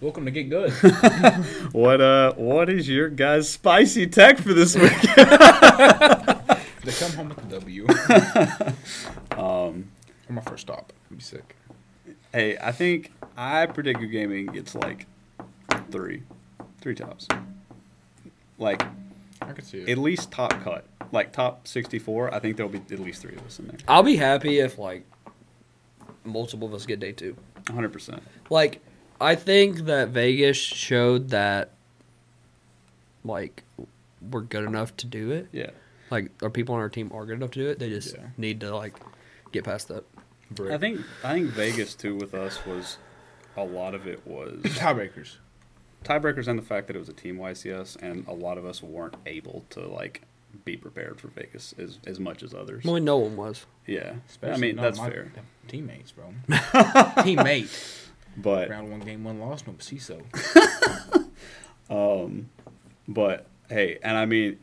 Welcome to Get Good. What is your guys' spicy tech for this week? They come home with a W. For my first stop. I'd be sick. Hey, I predict your gaming gets like three tops. Like I could see it. at least top cut, like top 64. I think there'll be at least 3 of us in there. I'll be happy if like multiple of us get day 2. 100%. Like, I think that Vegas showed that like we're good enough to do it. Yeah. Like, our people on our team are good enough to do it. They just Yeah. need to like get past that. I think Vegas too with us was a lot of it was Tiebreakers and the fact that it was a team YCS and a lot of us weren't able to like be prepared for Vegas as much as others. Well, no one was. Yeah. Especially I mean, not that's my fair. Teammates, bro. Teammate. But Round 1, game 1 loss, no CISO. But hey, and I mean,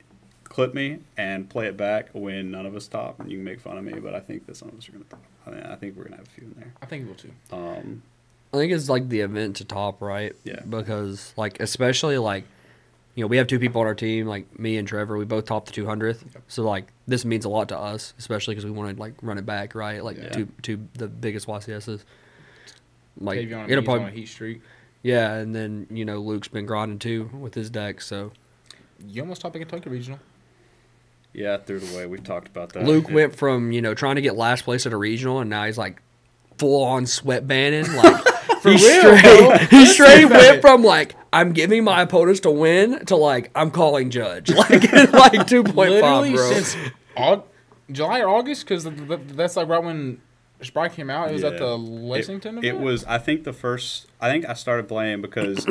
clip me and play it back when none of us top, and you can make fun of me. But I think that some of us are gonna top. I think we're gonna have a few in there. I think we will too. I think it's like the event to top, right? Yeah. Because like, especially like, you know, we have 2 people on our team, like me and Trevor. We both topped the 200th. So like, this means a lot to us, especially because we want to like run it back, right? Like Yeah. two the biggest YCSs. Like, Tavion it'll on a probably heat streak. yeah, and then you know Luke's been grinding too with his deck. So You almost topped the Kentucky Regional. Yeah, through the way we've talked about that. Luke went from trying to get last place at a regional, and now he's like full on sweat banning. Like he straight went from like I'm giving my opponents to win to like I'm calling judge like 2.5, Literally bro. since July or August, because that's like right when Sprite came out. It was at the Lexington It event? was. I think I started playing because.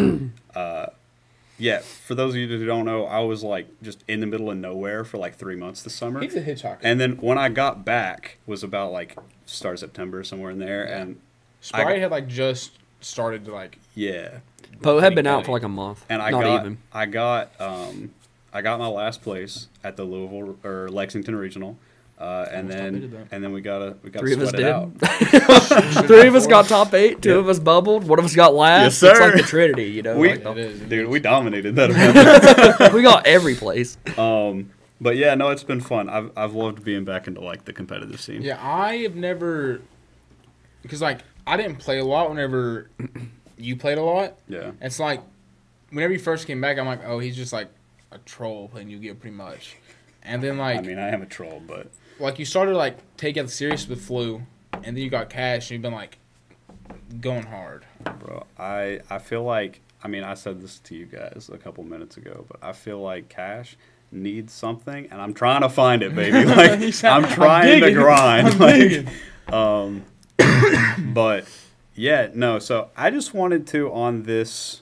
Yeah, for those of you who don't know, I was like just in the middle of nowhere for like 3 months this summer. He's a hitchhiker. And then when I got back was about like start of September, somewhere in there. Yeah. And Sprite had like just started to like. yeah, Poe had been out for like a month, and not even. I got my last place at the Louisville or Lexington Regional, and then we got 3 of us sweat it did. out. 3 of us got top 8. 2 of us bubbled. 1 of us got last. Yes, sir. It's like the Trinity, you know. We- like Dude, we dominated that event. we got every place. But yeah, no, it's been fun. I've loved being back into like the competitive scene. Yeah, I have never, because like I didn't play a lot whenever you played a lot. Yeah. It's like whenever you first came back, I'm like, oh, he's just like a troll playing YuGiOh pretty much. And then like I mean, I am a troll, but like you started like taking it serious with Flu, and then you got Cash, and you've been like going hard. bro, I feel like, I mean, I said this to you guys a couple minutes ago, but I feel like Cash needs something, and I'm trying to find it, baby. Like I'm trying to grind. Like, but yeah, no. So I just wanted to on this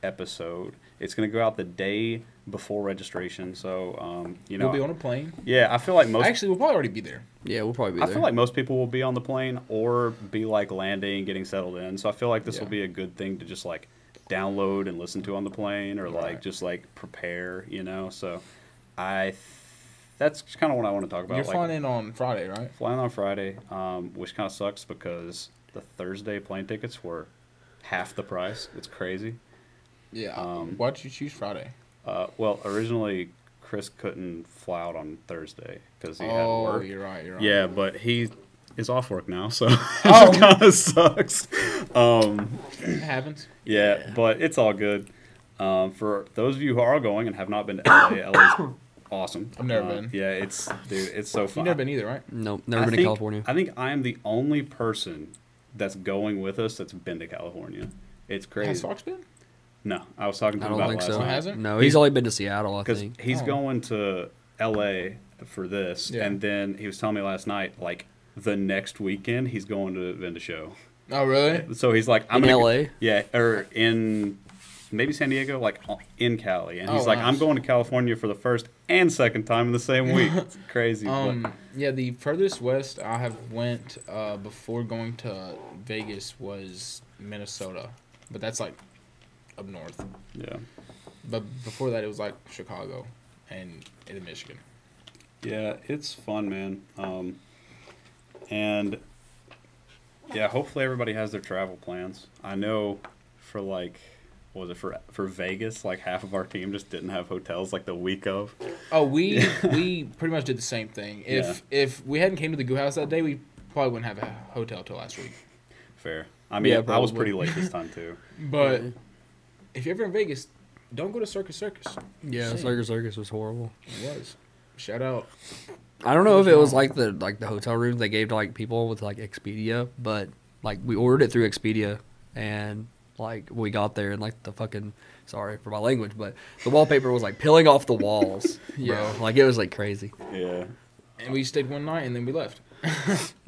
episode. It's gonna go out the day before registration, so We'll be on a plane. Yeah, I feel like most. Actually, we'll probably already be there. Yeah, we'll probably be I there. feel like most people will be on the plane or be like landing, getting settled in. So I feel like this will be a good thing to just like download and listen to on the plane, or like just like prepare, you know. So that's kind of what I want to talk about. You're like, flying in on Friday, right? flying on Friday, which kind of sucks because the Thursday plane tickets were half the price. It's crazy. Yeah. Why'd you choose Friday? Well, originally Chris couldn't fly out on Thursday because he had Oh, work. you're right. Yeah, but he is off work now, so it kind of sucks. It happens. Yeah, but it's all good. For those of you who are going and have not been to LA, LA's awesome. I've never been. Yeah, it's so fun. You've never been either, right? Nope, never been to California. I think I am the only person that's going with us that's been to California. It's crazy. Has Fox been? No, I was talking to I him don't about think last so. night. Hasn't? No, he's only been to Seattle, I Because think. he's Oh. going to LA for this, Yeah. and then he was telling me last night, like the next weekend, he's going to Venda Show. Oh, really? So he's like, I'm In gonna LA? Yeah, or in maybe San Diego, like in Cali, and he's Oh, like, nice. I'm going to California for the first and second time in the same week. It's crazy. but Yeah, the furthest west I have went before going to Vegas was Minnesota, but that's like up north. yeah, But before that, it was like Chicago and in Michigan. yeah, it's fun, man. And yeah, hopefully everybody has their travel plans. I know for like, what was it for Vegas? Like half of our team just didn't have hotels like the week of. Oh, we pretty much did the same thing. If we hadn't came to the Guud house that day, we probably wouldn't have a hotel till last week. Fair. I mean, I was pretty late this time too. But if you're ever in Vegas, don't go to Circus Circus. Yeah, Circus was horrible. It was. Shout out. I don't know if it was like the hotel rooms they gave to like people with like Expedia, but like we ordered it through Expedia, and like we got there and like the fucking, sorry for my language, but the wallpaper was like peeling off the walls. Yeah, bro. Like it was like crazy. Yeah. And we stayed one night and then we left.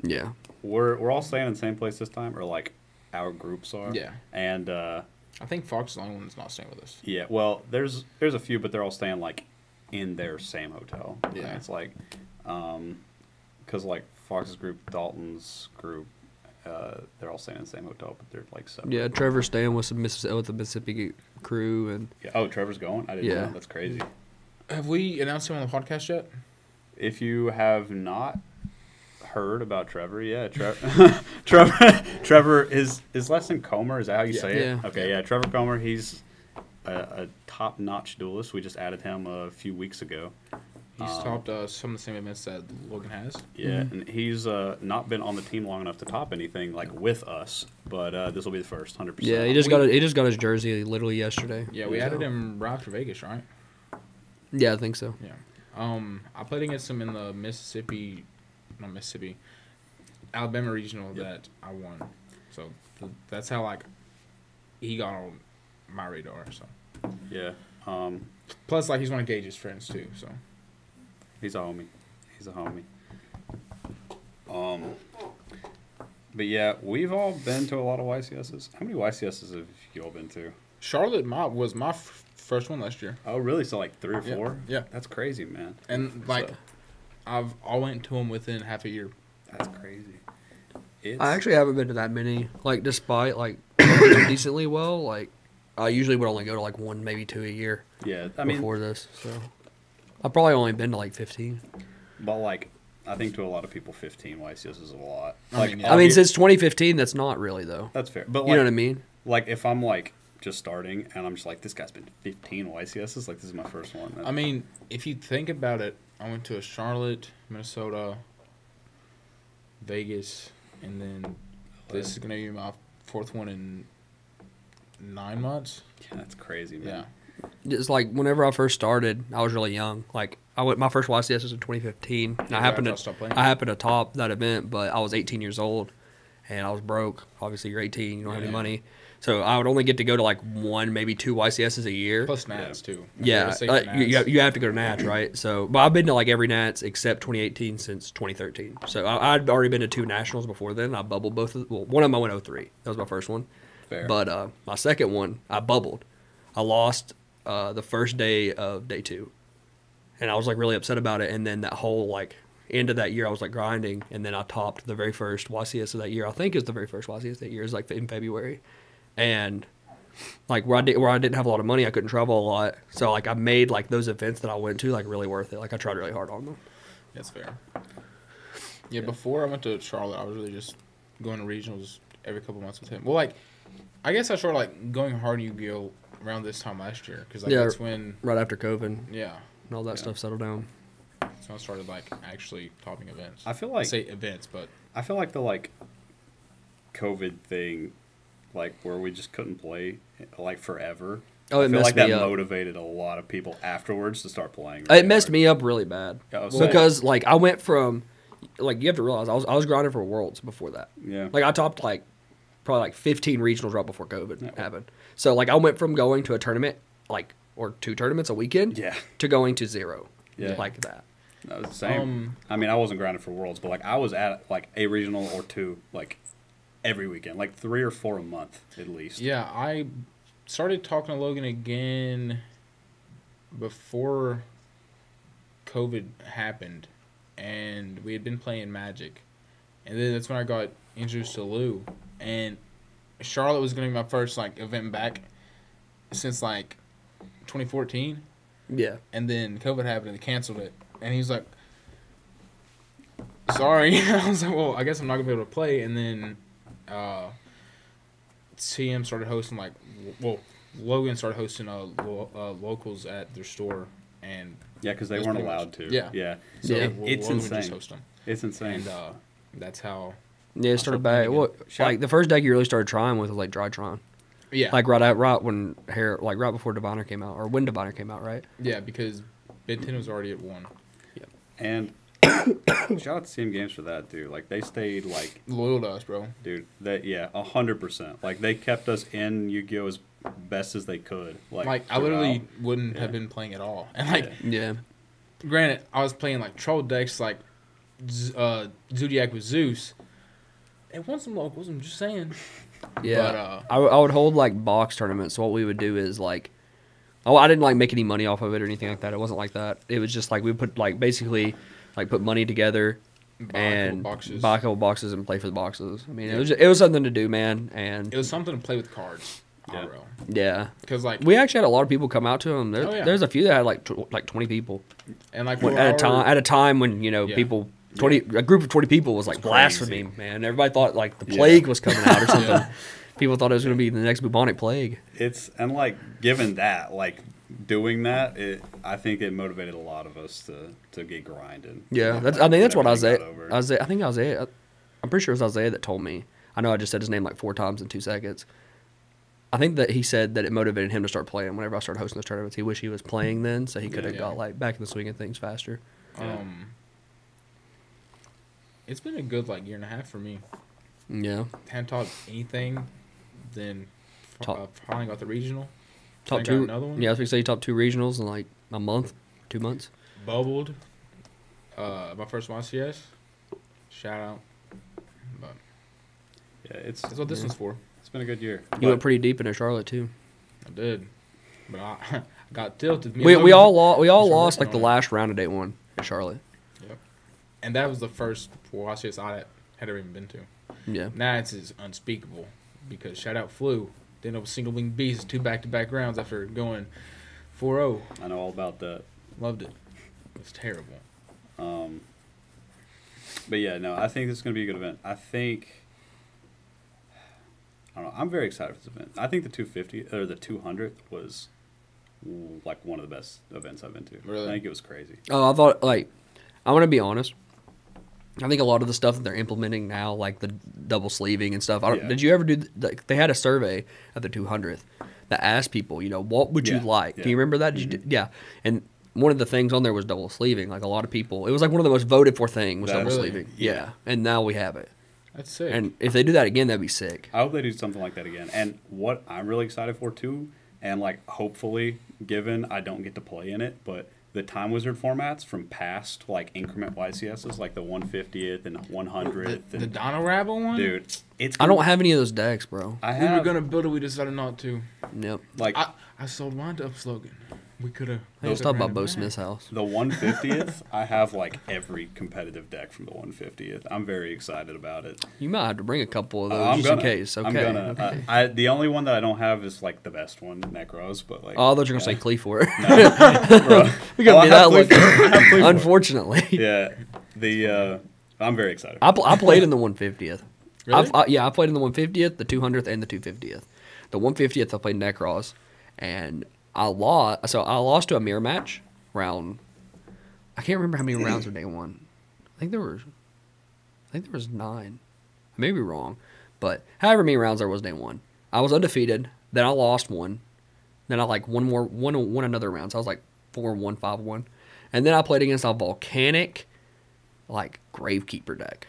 Yeah. We're all staying in the same place this time, or like our groups are. Yeah. And I think Fox is the only one that's not staying with us. yeah, well, there's a few, but they're all staying like in their same hotel. Yeah. And it's like, because like Fox's group, Dalton's group, they're all staying in the same hotel, but they're like separate. Yeah, Trevor's staying with the Mississippi crew, and Yeah. Oh, Trevor's going? I didn't know. That's crazy. Have we announced him on the podcast yet? If you have not heard about Trevor, yeah, Trevor is last name Comer. Is that how you say it? Yeah. Okay, yeah, Trevor Comer. He's a top-notch duelist. We just added him a few weeks ago. He's topped some of the same events that Logan has. Yeah, and he's not been on the team long enough to top anything like with us, but this will be the first, 100%. yeah, he just got his jersey literally yesterday. Yeah, we added him right after Vegas, right? Yeah, I think so. Yeah. I played against him in the Alabama regional that I won. So that's how like he got on my radar. So Yeah. plus like he's one of Gage's friends too. So He's a homie. But yeah, we've all been to a lot of YCSs. How many YCSs have you all been to? Charlotte was my first one last year. Oh, really? So like 3 or 4? Yeah. That's crazy, man. And like I went to them within half a year. That's crazy. I actually haven't been to that many. Like, despite like doing decently well, like I usually would only go to like 1, maybe 2 a year. Yeah, I mean, before this, so I've probably only been to like 15. But like, I think to a lot of people, 15 YCS is a lot. I Like, mean, I mean, since 2015, that's not really though. that's fair. But like, You know what I mean? Like, if I'm like just starting and I'm just like, this guy's been 15 YCSs, like this is my first one. I mean, if you think about it, I went to a Charlotte, Minnesota, Vegas, and then this is gonna be my 4th one in 9 months. Yeah, that's crazy, man. Yeah. Just like whenever I first started, I was really young. Like my first YCS was in 2015, and I happened to top that event, but I was 18 years old, and I was broke. Obviously, you're 18, you don't have any money, so I would only get to go to like 1, maybe 2 YCSs a year. Plus Nats too. Yeah, you have to go to Nats, right? So, but I've been to like every Nats except 2018 since 2013. So I'd already been to 2 nationals before then. I bubbled both. One of them I went 03. That was my first one. Fair. But my second one, I bubbled. I lost the first day of day 2, and I was like really upset about it. And then that whole like end of that year, I was like grinding, and then I topped the very first YCS of that year. I think it was the very first YCS that year. It was like in February, and like where I didn't have a lot of money, I couldn't travel a lot, so like I made like those events that I went to like really worth it. Like I tried really hard on them. That's fair. Yeah, before I went to Charlotte, I was really just going to regionals every couple months with him. Well, like I guess I started like going hard in YuGiOh around this time last year because like that's when right after COVID, and all that stuff settled down. So I started like actually topping events. I feel like say events, but I feel like the like COVID thing, like where we just couldn't play like forever. Oh, it I feel messed like that me up. motivated a lot of people afterwards to start playing. It messed me up really bad Oh, because like I went from like you have to realize I was grinding for Worlds before that. Yeah. Like I topped like probably like 15 regionals right before COVID happened. So like I went from going to a tournament like or 2 tournaments a weekend to going to 0. Yeah. Like that. That was the same. I mean, I wasn't grinding for Worlds, but like I was at like a regional or 2 like every weekend, like 3 or 4 a month at least. Yeah, I started talking to Logan again before COVID happened, and we had been playing Magic, and then that's when I got introduced to Lou, and Charlotte was going to be my first like event back since like 2014. Yeah. And then COVID happened and they canceled it. And he was like, sorry. I was like, well, I guess I'm not going to be able to play. And then CM started hosting Logan started hosting locals at their store, and yeah, because they weren't allowed to. Yeah. So Yeah. it's Logan insane. just host them. It's insane. And that's how. Yeah, it started back. Like the first deck you really started trying with was like Drytron. Yeah. Like right when right before Diviner came out, or when Diviner came out, right? Yeah, because Ben 10 was already at 1. And shout out to CM Games for that, dude. Like they stayed like Loyal to us, bro. dude. 100%. Like they kept us in YuGiOh as best as they could. Like I literally wouldn't have been playing at all. And like, Yeah. granted, I was playing like troll decks like Zodiac with Zeus. It won some locals. I'm just saying. Yeah. But, I would hold like box tournaments. So what we would do is like, I didn't like make any money off of it or anything like that. It wasn't like that. It was just like we put like basically like put money together and buy a couple boxes and play for the boxes. I mean, it was something to do, man. And it was something to play with cards. Yeah. Yeah. Because like we actually had a lot of people come out to them. There's a few that had like 20 people. And like at a time when people. A group of 20 people was like blasphemy, man. Everybody thought like the plague was coming out or something. People thought it was going to be the next bubonic plague. And like given that, like doing that, I think it motivated a lot of us to get grinding. Yeah, I think that's what Isaiah. I think Isaiah. I'm pretty sure it was Isaiah that told me. I know I just said his name like 4 times in 2 seconds. I think that he said that it motivated him to start playing whenever I started hosting those tournaments. He wished he was playing then, so he could have got like back in the swing of things faster. It's been a good like year and a half for me. Yeah. Haven't taught anything. Then finally got the regional. Top 2. Another one. Yeah, I was going to say top 2 regionals in like a month, 2 months. Bubbled. My first YCS. Shout out. But yeah, that's what this one's for. It's been a good year. You went pretty deep into Charlotte too. I did, but I got tilted. We all lost like the last round of day 1 in Charlotte. Yep. And that was the first YCS I had ever even been to. Yeah. Now it's unspeakable because shout out Flu. Then it was single wing beast, 2 back-to-back rounds after going 4-0. I know all about that. Loved it. It was terrible. But yeah, no, I think this is going to be a good event. I don't know. I'm very excited for this event. I think the 250 or the 200th was like one of the best events I've been to. Really? I think it was crazy. Oh, I thought I'm going to be honest. I think a lot of the stuff that they're implementing now, like the double sleeving and stuff. Did you ever do? They had a survey at the 200th that asked people, what would you like? Yeah. Can you remember that? Yeah. And one of the things on there was double sleeving. Like a lot of people, it was like one of the most voted for thing was double sleeving. Yeah. And now we have it. That's sick. And if they do that again, that'd be sick. I hope they do something like that again. And what I'm really excited for too, and like hopefully, given I don't get to play in it, but the Time Wizard formats from past like increment YCSs, like the 150th and 100th. The Donna Rabble one? Dude, I don't have any of those decks, bro. We were going to build it, we decided not to. Yep. Like I sold mine to Upslogan. We could have. Hey, let's talk about Bo Smith's house. The 150th, I have like every competitive deck from the 150th. I'm very excited about it. You might have to bring a couple of those just in case. Okay. I'm gonna. Okay. The only one that I don't have is like the best one, Necros. But like, I thought you were gonna say Clee for it. No, bro. We gotta be that lucky. Unfortunately. Yeah. I'm very excited. I played in the 150th. Really? I played in the 150th, the 200th, and the 250th. The 150th, I played Necros, and I lost. So I lost to a mirror match round. I can't remember how many rounds were day 1. I think there was 9. I may be wrong, but however many rounds there was day 1, I was undefeated. Then I lost one. Then I like won another round. So I was like 4-1, 5-1, and then I played against a volcanic, like Gravekeeper deck,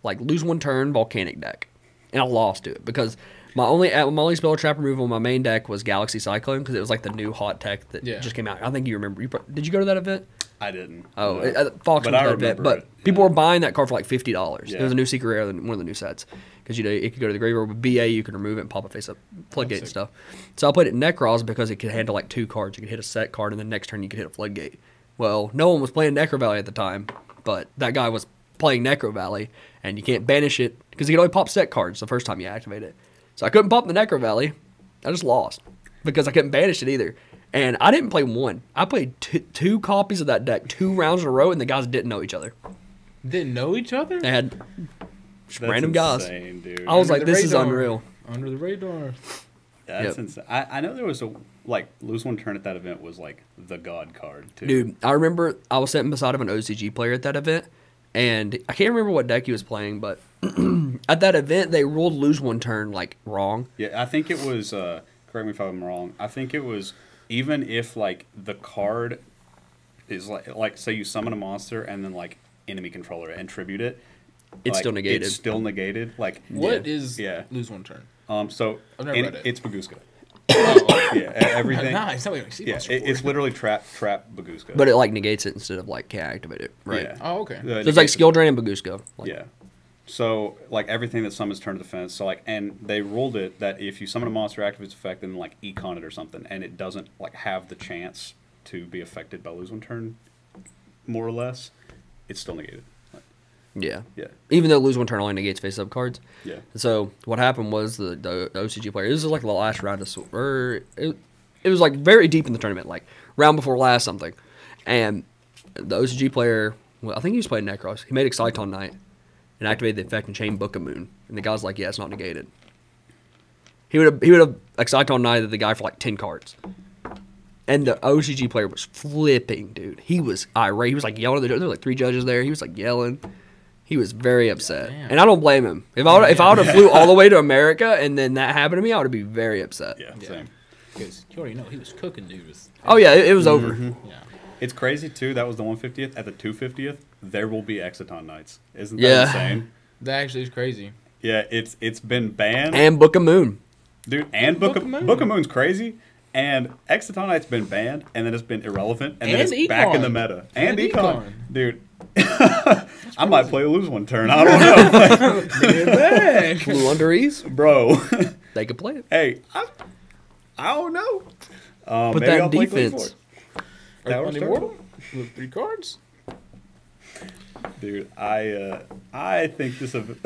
like lose 1 turn volcanic deck, and I lost to it because. My only spell trap removal on my main deck was Galaxy Cyclone because it was like the new hot tech that just came out. I think you remember. Did you go to that event? I didn't. Oh, no. Fox went to that event, but people were buying that card for like $50. Yeah. It was a new secret rare, one of the new sets because it could go to the graveyard with BA. You can remove it and pop a face up floodgate and stuff. So I played it in Necros because it could handle like 2 cards. You could hit a set card and then next turn you could hit a floodgate. Well, no one was playing Necro Valley at the time, but that guy was playing Necro Valley, and you can't banish it because you can only pop set cards the first time you activate it. So I couldn't pop the Necro Valley. I just lost because I couldn't banish it either. And I didn't play 1. I played 2 copies of that deck 2 rounds in a row, and the guys didn't know each other. Didn't know each other? They had That's random guys. insane, dude. I was like, this is unreal. Under the radar. That's insane. I know there was a lose one turn at that event was like the god card too. Dude, I remember I was sitting beside of an OCG player at that event, and I can't remember what deck he was playing, but at that event they ruled lose one turn like wrong. Yeah, I think it was. Correct me if I'm wrong. I think it was even if like the card is like say you summon a monster and then like enemy controller and tribute it, It's still negated. It's still negated. Like what is lose one turn? So I've never read it. It's Baguska. Oh, Yeah, everything. nice. That way we see It's literally trap Baguska. But it like negates it instead of like can't activate it, right? Yeah. Oh, okay. So it's like skill drain and Baguska. Like, Yeah. So like everything that summons turn to defense. So like, and they ruled it that if you summon a monster active its effect and like econ it or something, and it doesn't like have the chance to be affected by lose one turn, more or less, it's still negated. Yeah. Yeah. Even though lose one turn only negates face up cards. Yeah. So what happened was the OCG player. This was like the last round of it was like very deep in the tournament, like round before last something, and the OCG player. Well, I think he was playing Necros. He made Exciton Knight and activated the effect and chain Book of Moon. And the guy's like, "Yeah, it's not negated." He would have Exciton Knighted the guy for like 10 cards. And the OCG player was flipping, dude. He was irate. He was like yelling at the judge. There were like 3 judges there. He was like yelling. He was very upset, and I don't blame him. If I would have flew all the way to America and then that happened to me, I would be very upset. Yeah, same. Because you already know he was cooking dudes. Oh yeah, it was over. Yeah. It's crazy too. That was the 150th. At the 250th, there will be Exciton Knights. Isn't that insane? That actually is crazy. Yeah, it's been banned. And Book of Moon, dude. And Book of Moon's crazy. And Exciton Knight's been banned, and then it's been irrelevant, and then it's back in the meta. And Econ. Dude. I might play a lose one turn. I don't know. Blue Underease, bro. They could play it. Hey, I don't know. Put that in defense. Immortal with 3 cards. Dude, I think this of.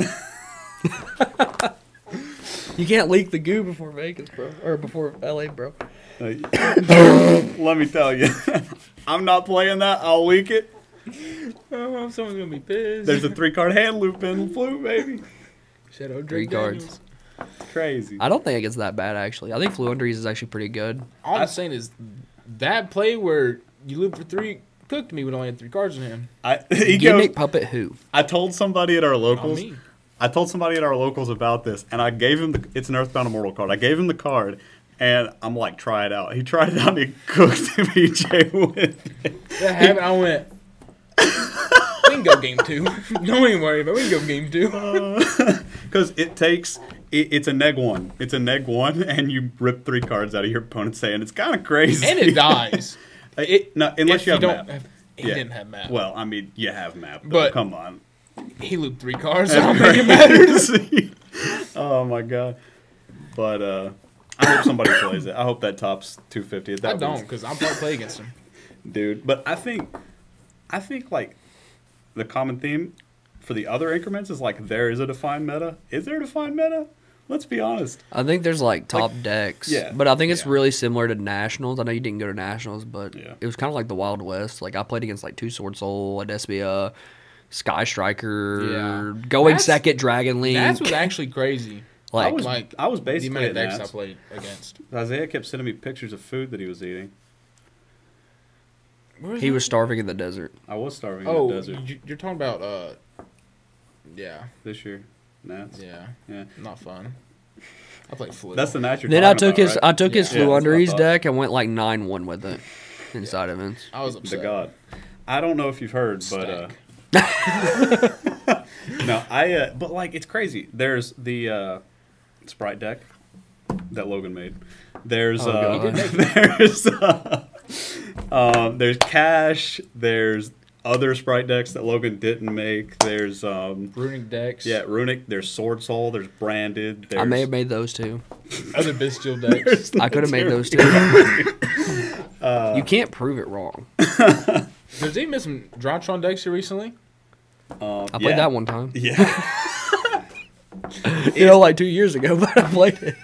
You can't leak the goo before Vegas, bro, or before LA, bro. Let me tell you, I'm not playing that. I'll leak it. Oh, someone's gonna be pissed. There's a 3-card hand loop in Flute, baby. Shadow 3 cards. Crazy. I don't think it gets that bad actually. I think Flu Underease is actually pretty good. All I'm saying is that play where you loop for 3 cooked me when I only had 3 cards in hand. Gimmick Puppet who? I told somebody at our locals. Me. I told somebody at our locals about this, and I gave him it's an Earthbound Immortal card. I gave him the card, and I'm like, try it out. He tried it out, and he cooked BJ with it. That happened. I went. We can go game 2. Don't even worry about it. We can go game 2. Because it takes. It's a neg 1. It's a neg 1, and you rip 3 cards out of your opponent's hand. It's kind of crazy. And it dies. Unless you have map. He didn't have map. Well, I mean, you have map, but come on. He looped 3 cards. So I don't think it matters. Oh my god! But I hope somebody plays it. I hope that tops 250. I don't, because I'll probably play against him, dude. But I think like the common theme for the other increments is like there is a defined meta. Is there a defined meta? Let's be honest. I think there's like top decks. Yeah. But I think it's really similar to Nationals. I know you didn't go to Nationals, but Yeah. it was kind of like the Wild West. Like I played against like 2 Sword Soul, a Despia, Sky Striker, going second Dragon Link. That was actually crazy. I was basically the amount of decks I Nats. played against. Isaiah kept sending me pictures of food that he was eating. He was starving in the desert. I was starving in the desert. You're talking about yeah. This year, Nats. Yeah. Not fun. I played Flu. That's the Nats you're Then talking I took about, right? I took his Yeah, Flu that's what I Underease thought. deck and went like 9-1 with it inside events. I was upset. The god. I don't know if you've heard, but no, but like it's crazy. There's the Sprite deck that Logan made. There's there's Cash. There's other Sprite decks that Logan didn't make. There's Runic decks. Yeah, Runic. There's Sword Soul. There's Branded. I may have made those too. Other Bestial decks. I could have made those too. You can't prove it wrong. There's even been some Drytron decks here recently. I played that one time. Yeah. Like 2 years ago, but I played it.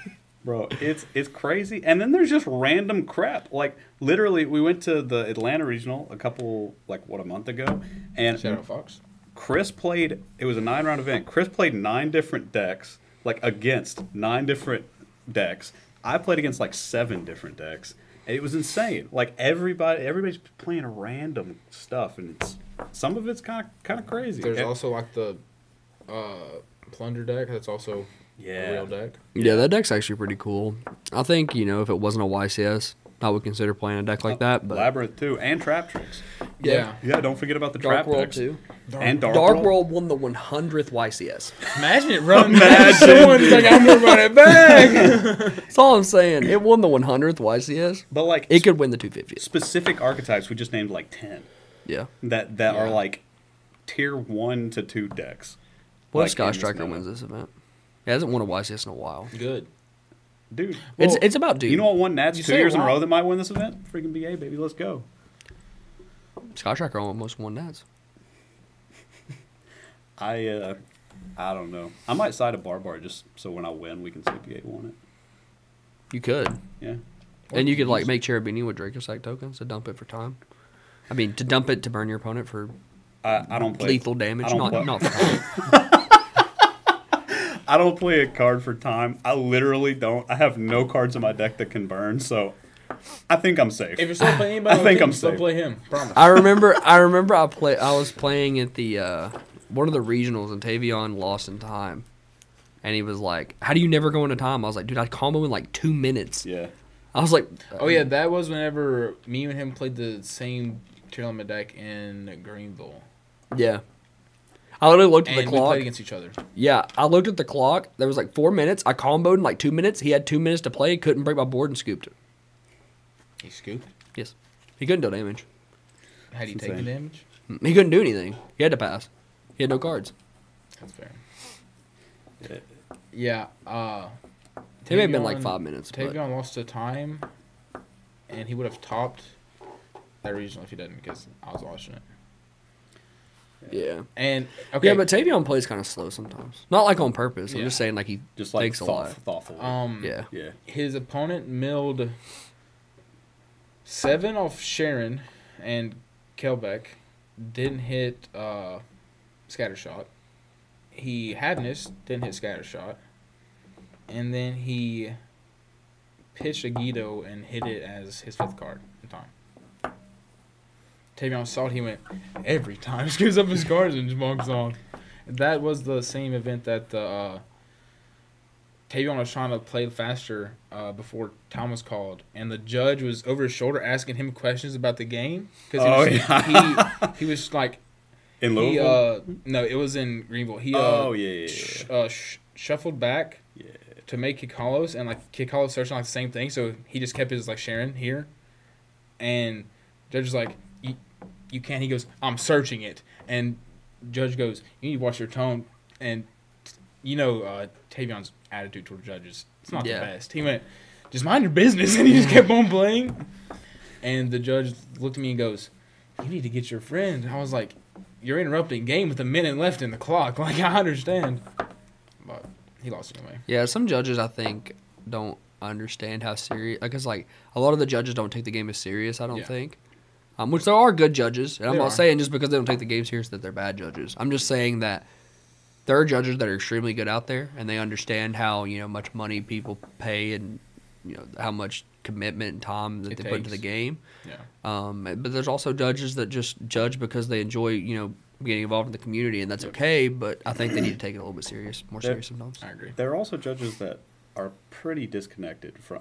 Bro, it's crazy. And then there's just random crap. Like, literally, we went to the Atlanta Regional a month ago. And Shadow Fox. Chris played, it was a 9-round event. Chris played 9 different decks. like against 9 different decks. I played against like 7 different decks. And it was insane. Like everybody's playing random stuff, and some of it's kind of crazy. There's also like the plunder deck. That's also a real deck. Yeah, that deck's actually pretty cool. I think, if it wasn't a YCS, I would consider playing a deck like that. But Labyrinth too, and Trap Tricks. Yeah. Yeah, don't forget about the Dark Trap World decks. too. And Dark Dark World. World won the 100th YCS. Imagine it running. Someone's like, I'm gonna run it back. That's all I'm saying. It won the 100th YCS. But like It could win the 250th. specific archetypes, we just named like 10 Yeah. that are like tier 1 to 2 decks. What Like, if Sky in this Striker meta. wins this event? He hasn't won a YCS in a while. Good. Dude, It's about dude. you know what won Nats You 2 say years in a wow. row that might win this event? Freaking BA, baby, let's go. Sky Striker almost won Nats. I don't know. I might side a Barbar just so when I win, we can say BA won it. You could. Yeah. And you could like make Cherubini with Dracocyte tokens to dump it for time. I mean, to dump it to burn your opponent for I don't play lethal damage, I don't not play- for time. I don't play a card for time. I literally don't. I have no cards in my deck that can burn, so I think I'm safe. If you're still playing anybody, I think I'm still safe. play him. Promise. I remember I was playing at the one of the regionals and Tavion lost in time. And he was like, "How do you never go into time?" I was like, "Dude, I combo in like 2 minutes." Yeah. I was like, Oh yeah, that was whenever me and him played the same tier limit deck in Greenville, yeah." I literally looked at and the we clock. played against each other. Yeah, I looked at the clock. There was like 4 minutes. I comboed in like 2 minutes. He had 2 minutes to play. Couldn't break my board and scooped it. He scooped. Yes, he couldn't do damage. Had he That's taken insane. damage? He couldn't do anything. He had to pass. He had no cards. That's fair. Yeah. Yeah. It may have been like Tavion- 5 minutes. But Tavion lost to time, and he would have topped that regional if he didn't, because I was watching it. yeah. And okay, Yeah, but Tavion plays kind of slow sometimes. Not like on purpose. I'm Yeah. just saying like he Just like thinks a lot. thoughtfully. Yeah. Yeah. his opponent milled 7 off Sharon and Kelbeck. Didn't hit Scattershot. He Hadness didn't hit Scattershot. And then he pitched a YuGiOh and hit it as his 5th card in time. Tavion saw it, he went every time. Screws up his cards and just walks off. That was the same event that Tavion was trying to play faster before time was called, and the judge was over his shoulder asking him questions about the game because he was like In Louisville? no, it was in Greenville. He shuffled back to make kick hollows, and like kick hollows searching like the same thing, so he just kept his like Sharon here, and judge was like, you can't. He goes, I'm searching it, and judge goes, you need to watch your tone, and Tavion's attitude toward judges, it's not the best. He went, just mind your business, and he just kept on playing. And the judge looked at me and goes, you need to get your friend. I was like, you're interrupting game with a minute left in the clock. Like, I understand. But he lost anyway. Yeah, some judges I think don't understand how serious. Because like a lot of the judges don't take the game as serious. I don't think. Which there are good judges, and I'm not saying just because they don't take the game serious that they're bad judges. I'm just saying that there are judges that are extremely good out there, and they understand how much money people pay and how much commitment and time that they put into the game. Yeah. But there's also judges that just judge because they enjoy getting involved in the community, and that's okay. But I think they need to take it a little bit more serious sometimes. I agree. There are also judges that are pretty disconnected from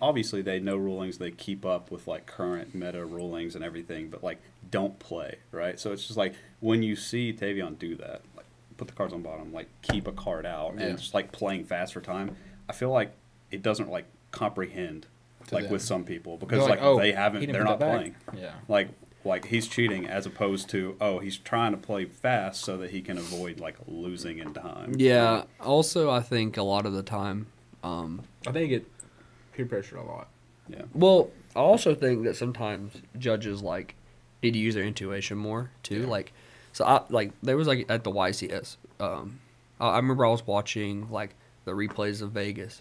obviously they know rulings, they keep up with like current meta rulings and everything, but like don't play, right? So it's just like when you see Tavion do that, like put the cards on bottom, like keep a card out and just like playing fast for time, I feel like it doesn't like comprehend like with some people because They're like he they're didn't not put that playing. back. Yeah. Like he's cheating as opposed to he's trying to play fast so that he can avoid like losing in time. Yeah. Also, I think a lot of the time, I think you get peer pressure a lot. Yeah. well, I also think that sometimes judges like need to use their intuition more too. Yeah. Like, so there was like at the YCS. I remember I was watching like the replays of Vegas,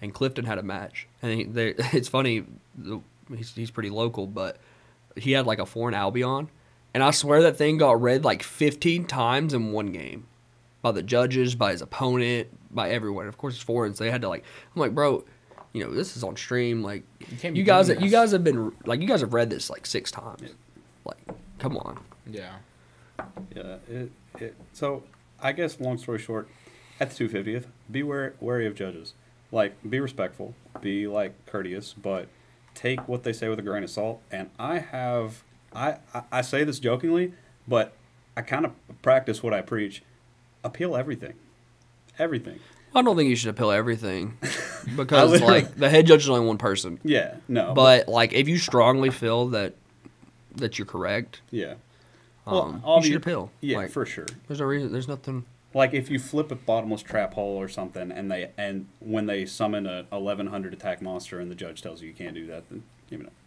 and Clifton had a match, and it's funny. He's pretty local, but he had like a foreign Albion, and I swear that thing got read like 15 times in one game. by the judges, by his opponent, by everyone. Of course, it's foreign, so they had to like. I'm like, bro, you know, this is on stream. Like, you guys have been like, you guys have read this like 6 times. Yeah. Like, come on. Yeah. Yeah. So, I guess long story short, at the 250th, be wary of judges. Like, be respectful, be like courteous, but take what they say with a grain of salt. And I say this jokingly, but I kind of practice what I preach. Appeal everything. Everything. I don't think you should appeal everything because like the head judge is only one person. Yeah, no. But like if you strongly feel that you're correct, yeah, you should appeal. Yeah, like, for sure. There's no reason. There's nothing. Like if you flip a bottomless trap hole or something, and when they summon a 1100 attack monster and the judge tells you you can't do that, then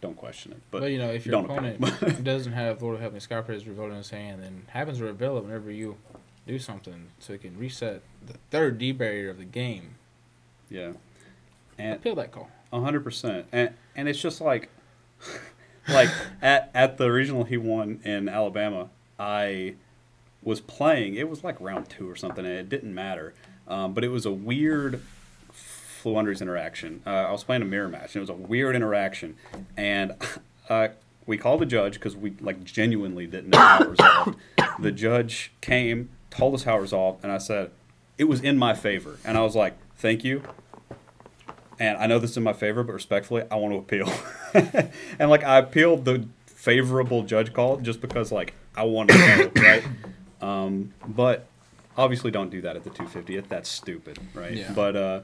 don't question it. But you know, if your opponent doesn't have Lord of Heavenly Sky Praise revealed in his hand, then happens to reveal it whenever you do something, so it can reset the third D barrier of the game. Yeah, and appeal that call. 100%, and it's just like, like at the regional he won in Alabama, I was playing. It was like round 2 or something, and it didn't matter. But it was a weird Floowandereeze interaction. I was playing a mirror match, and it was a weird interaction, and we called the judge because we like genuinely didn't know how it resolved. The judge came, told us how it resolved, and I said it was in my favor, and I was like, "Thank you." And I know this is in my favor, but respectfully, I want to appeal. And like I appealed the favorable judge call just because like I wanted to know, right? But obviously, don't do that at the 250th. That's stupid, right? Yeah.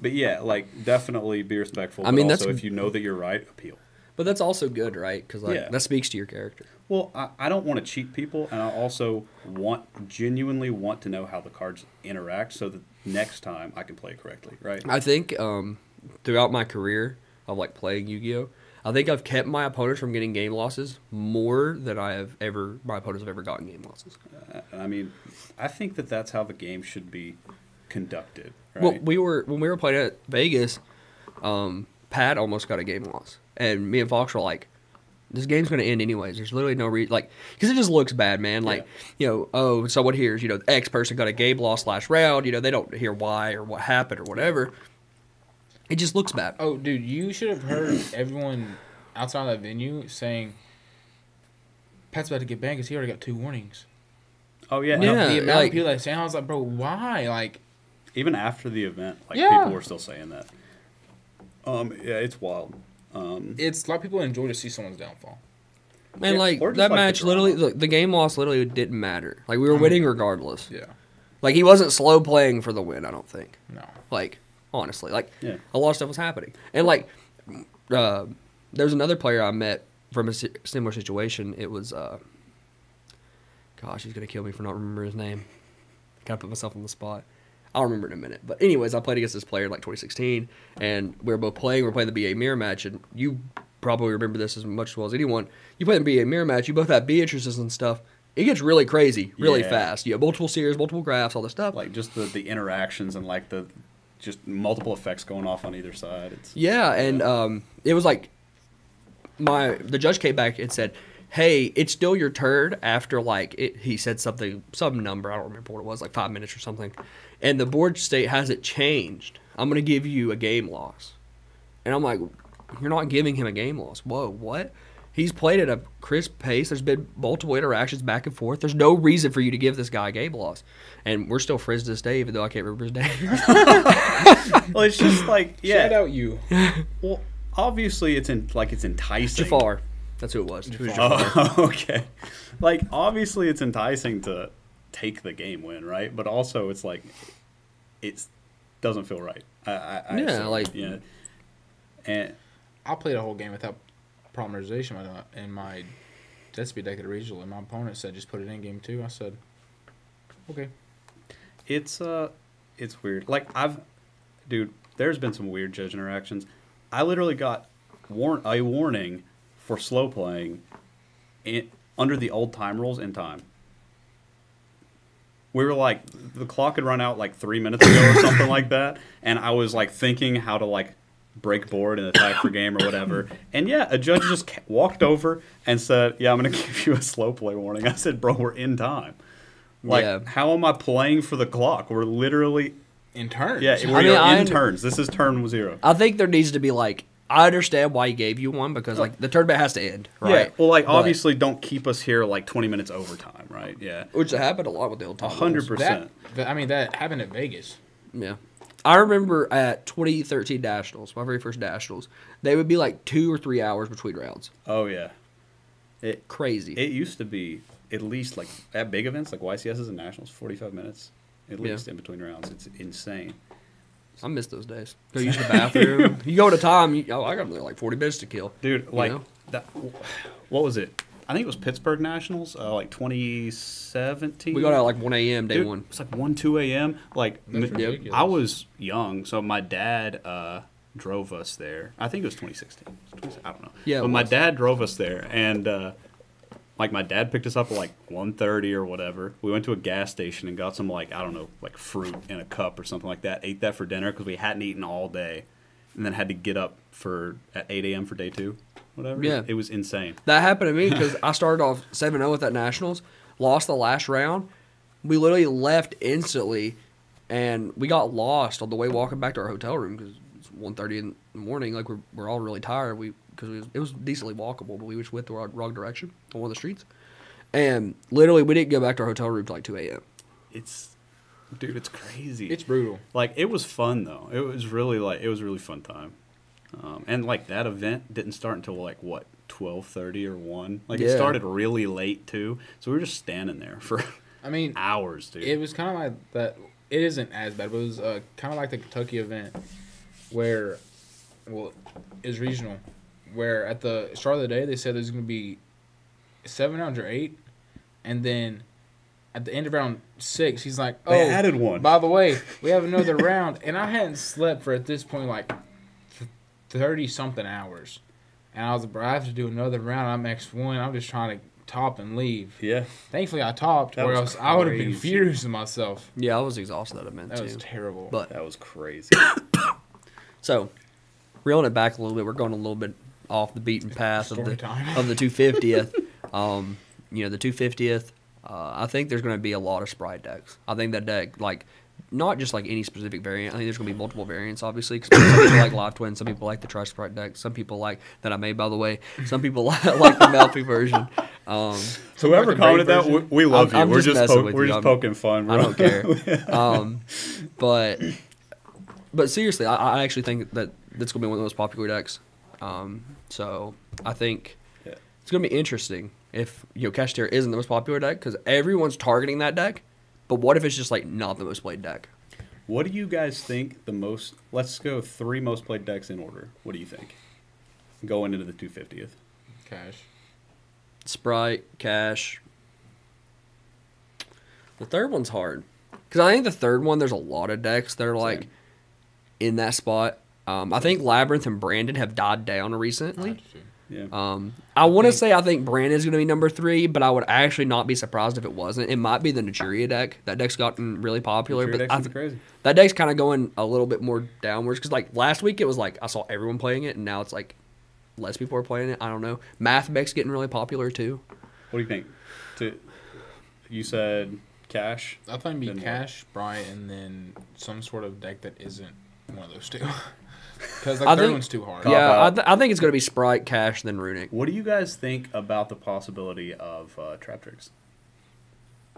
But yeah, like definitely be respectful. I mean, but also if you know that you're right, appeal. But that's also good, right? Because like that speaks to your character. Well, I don't want to cheat people, and I also genuinely want to know how the cards interact, so that next time I can play correctly, right? I think throughout my career of like playing Yu-Gi-Oh, I think I've kept my opponents from getting game losses more than my opponents have ever gotten game losses. I mean, I think that's how the game should be conducted. Right? Well, when we were playing at Vegas, Pat almost got a game loss, and me and Fox were like, "This game's going to end anyways. There's literally no reason, like, because it just looks bad, man. Like, someone hears, X person got a game loss last round. They don't hear why or what happened or whatever. It just looks bad. Oh, dude, you should have heard everyone outside of that venue saying, Pat's about to get banned because he already got 2 warnings. Oh, yeah. Yeah. The amount of people that saying, I was like, bro, why? Like, even after the event, people were still saying that. Yeah, it's wild. It's a lot of people enjoy to see someone's downfall. Man, that match literally, the game loss literally didn't matter. Like, we were winning regardless. Yeah. Like, he wasn't slow playing for the win, I don't think. No. Like, honestly. Like, a lot of stuff was happening. And, like, there's another player I met from a similar situation. It was, gosh, he's going to kill me for not remembering his name. Gotta put myself on the spot. I'll remember in a minute. But anyways, I played against this player in like 2016, and we were both playing. We were playing the BA mirror match, and you probably remember this as much as well as anyone. You play the BA mirror match, you both have Beatrices and stuff. It gets really crazy, really fast. You have multiple series, multiple graphs, all this stuff. Like just the interactions and like the just multiple effects going off on either side. And it was like the judge came back and said, hey, it's still your turn after he said some number, I don't remember what it was, like 5 minutes or something. And the board state hasn't changed. I'm going to give you a game loss. And I'm like, you're not giving him a game loss. Whoa, what? He's played at a crisp pace. There's been multiple interactions back and forth. There's no reason for you to give this guy a game loss. And we're still friends to this day, even though I can't remember his name. Well, it's just like, Shout out you. Well, obviously it's enticing. Jafar. That's who it was. Oh, okay. Like, obviously it's enticing to take the game win, right? But also it's like, it doesn't feel right. And I played a whole game without polymerization in my dead speed deck at a regional, and my opponent said just put it in game 2. I said, okay. It's weird. Like there's been some weird judge interactions. I literally got a warning for slow playing under the old time rules in time. We were like, the clock had run out like 3 minutes ago or something like that, and I was like thinking how to like break board and attack for game or whatever. And a judge just walked over and said, yeah, I'm going to give you a slow play warning. I said, bro, we're in time. Like, how am I playing for the clock? We're literally in turns. Yeah, we're in turns. This is turn 0. I think there needs to be like, I understand why he gave you one because like the tournament has to end, right? Yeah. Well, like obviously, don't keep us here like 20 minutes overtime, right? Yeah. Which happened a lot with the old time. 100%. I mean, that happened at Vegas. Yeah. I remember at 2013 Nationals, my very first Nationals, they would be like 2 or 3 hours between rounds. Oh yeah. Crazy. It used to be at least like at big events like YCS's and Nationals, 45 minutes at least in between rounds. It's insane. I miss those days. Go use the bathroom. You go to time. I got like 40 minutes to kill. Dude, like that. What was it? I think it was Pittsburgh Nationals, like 2017. We got out like 1 a.m. day one. It's like 1, 2 a.m. Like I was young, so my dad drove us there. I think it was 2016. I don't know. Yeah, but my dad drove us there, and like my dad picked us up at like 1:30 or whatever. We went to a gas station and got some like, I don't know, like fruit in a cup or something like that. Ate that for dinner because we hadn't eaten all day, and then had to get up at 8 a.m. for day 2. Whatever. Yeah. It was insane. That happened to me because I started off 7-0 at that Nationals, lost the last round. We literally left instantly, and we got lost on the way walking back to our hotel room because it's 1:30 in the morning. Like we're all really tired. Because it was decently walkable, but we just went the wrong direction on one of the streets. And literally, we didn't go back to our hotel room till like 2 a.m. Dude, it's crazy. It's brutal. Like, it was fun, though. It was really fun time. And, like, that event didn't start until, like, what, 12:30 or 1? Like, it started really late, too. So we were just standing there for hours, dude. It was kind of like that. It isn't as bad, but it was kind of like the Kentucky event where, well, it was regional. Where at the start of the day they said there's going to be 7 rounds or 8, and then at the end of round 6 he's like, "Oh, they added one. By the way, we have another round." And I hadn't slept for at this point like 30 something hours, and I was like, "Bro, I have to do another round. I'm X1. I'm just trying to top and leave." Yeah. Thankfully, I topped, or else I would have been furious with myself. Yeah, I was exhausted that event too. That was terrible. But that was crazy. So, reeling it back a little bit, we're going a little bit off the beaten path of the 250th. The 250th. I think there's going to be a lot of Sprite decks. I think that deck, like, not just like any specific variant. I think there's going to be multiple variants, obviously. Because some people like Live Twin, some people like the Trust Sprite deck, some people like that I made, by the way. Some people like the Melfi version. So whoever commented that, we love you. We're just poking fun. I don't care. But seriously, I actually think that that's going to be one of the most popular decks. So I think it's going to be interesting if Cashier isn't the most popular deck because everyone's targeting that deck. But what if it's just like not the most played deck? What do you guys think the most? Let's go 3 most played decks in order. What do you think? Going into the 250th. Cash. Sprite, Cash. The third one's hard because I think the third one there's a lot of decks that are like in that spot. I think Labyrinth and Brandon have died down recently. Yeah. I want to say I think Brandon's going to be number 3, but I would actually not be surprised if it wasn't. It might be the Naturia deck. That deck's gotten really popular, but crazy. That deck's kind of going a little bit more downwards because like last week it was like I saw everyone playing it, and now it's like less people are playing it. I don't know. Math deck's getting really popular too. What do you think? You said Cash. I thought it'd be Cash, Sprite, and then some sort of deck that isn't one of those two. Because the third one's too hard. Yeah, I think it's going to be Sprite, Cash, then Runic. What do you guys think about the possibility of Trap Tricks?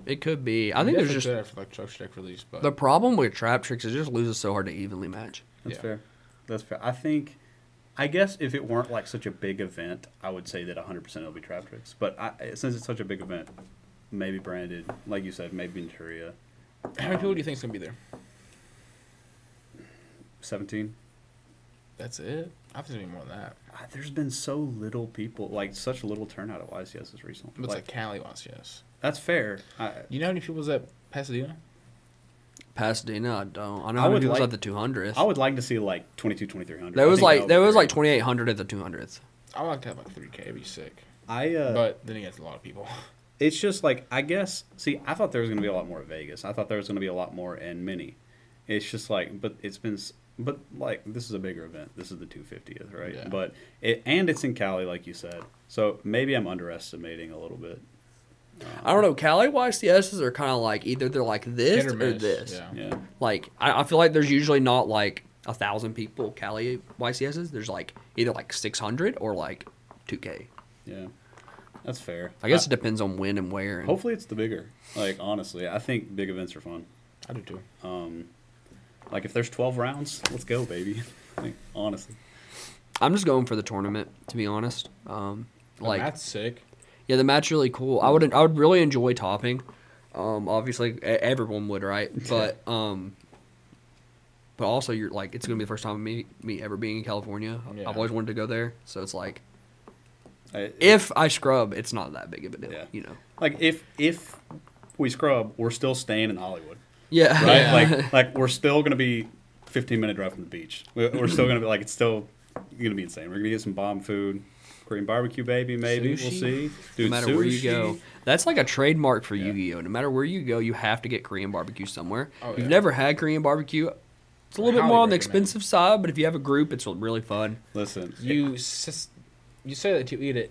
It could be. I think there's just for like Truck Deck release, but the problem with Trap Tricks is it just loses so hard to evenly match. That's fair. That's fair. I guess if it weren't like such a big event, I would say that 100% it'll be Trap Tricks. But since it's such a big event, maybe Branded, like you said, maybe Venturia. How many people do you think is going to be there? 17. That's it? I think it's going to be more than that. There's been so little people, like such little turnout at YCS recently. But it's like Cali YCS. That's fair. You know how many people was at Pasadena? Pasadena, I don't. I know how many people was at the 200th. I would like to see like 22, 2300. There was like 2800 at the 200th. I would like to have like 3K. It'd be sick. But then he gets a lot of people. It's just like, I guess, see, I thought there was going to be a lot more at Vegas. I thought there was going to be a lot more in Mini. It's just like, but like, this is a bigger event. This is the 250th, right? Yeah. But it's in Cali, like you said. So maybe I'm underestimating a little bit. I don't know. Cali YCSs are kind of like either they're like this Hit or miss, this. Yeah. Like I feel like there's usually not like 1,000 people Cali YCSs. There's like either like 600 or like 2K. Yeah. That's fair. I guess it depends on when and where. And Hopefully it's the bigger. Like, honestly, I think big events are fun. I do too. Like, if there's 12 rounds, let's go, baby. Like, honestly. I'm just going for the tournament, to be honest. Like That's sick. yeah, the match really cool. I would really enjoy topping. Obviously everyone would, right? But also you're like it's gonna be the first time of me ever being in California. Yeah. I've always wanted to go there, so it's like I, if I scrub, it's not that big of a deal, Yeah. you know. Like, if we scrub, we're still staying in Hollywood. Yeah, Right? Yeah. Like we're still going to be 15-minute drive from the beach. We're still going to be, like, it's still going to be insane. We're going to get some bomb food. Korean barbecue, baby, maybe. We'll Sushi? see. no Dude, matter where you sushi. go, that's like a trademark for Yeah. YuGiOh. No matter where you go, you have to get Korean barbecue somewhere. Oh, If yeah. you've never had Korean barbecue, it's a little bit Highly more on the recommend. expensive side, but if you have a group, it's really fun. Listen. You say that to eat it,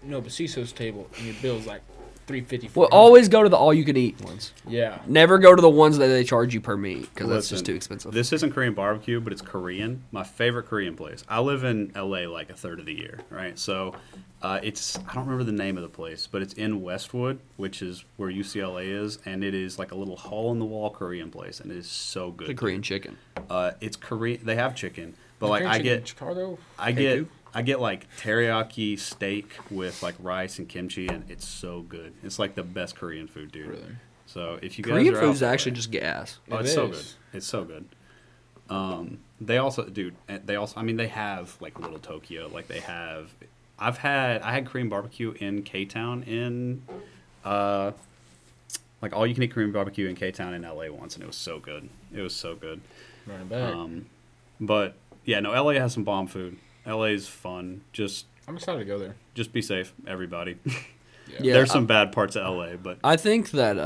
but CISO's table and your bill's like $350. Well, always go to the all-you-can-eat ones. Yeah. Never go to the ones that they charge you per meat because that's just Listen, too expensive. This isn't Korean barbecue, but it's Korean. My favorite Korean place. I live in LA like a third of the year, right? So it's, I don't remember the name of the place, but it's in Westwood, which is where UCLA is, and it is like a little hole-in-the-wall Korean place, and it is so good. The Korean chicken. It's Korean. They have chicken, but The like Korean I chicken in get, Chicago. I get like teriyaki steak with like rice and kimchi, and it's so good. It's like the best Korean food, dude. Really? So if you guys Korean are food's out actually there- just gas. Oh, It it's so good. is. It's so good. They also, dude. I mean, they have like Little Tokyo. Like they have. I had Korean barbecue in K-Town in, like all you can eat Korean barbecue in K-Town in LA once, and it was so good. It was so good. Running back. But yeah, no, LA has some bomb food. LA's fun. I'm excited to go there. Just be safe, everybody. Yeah, There's some bad parts of LA, but I think that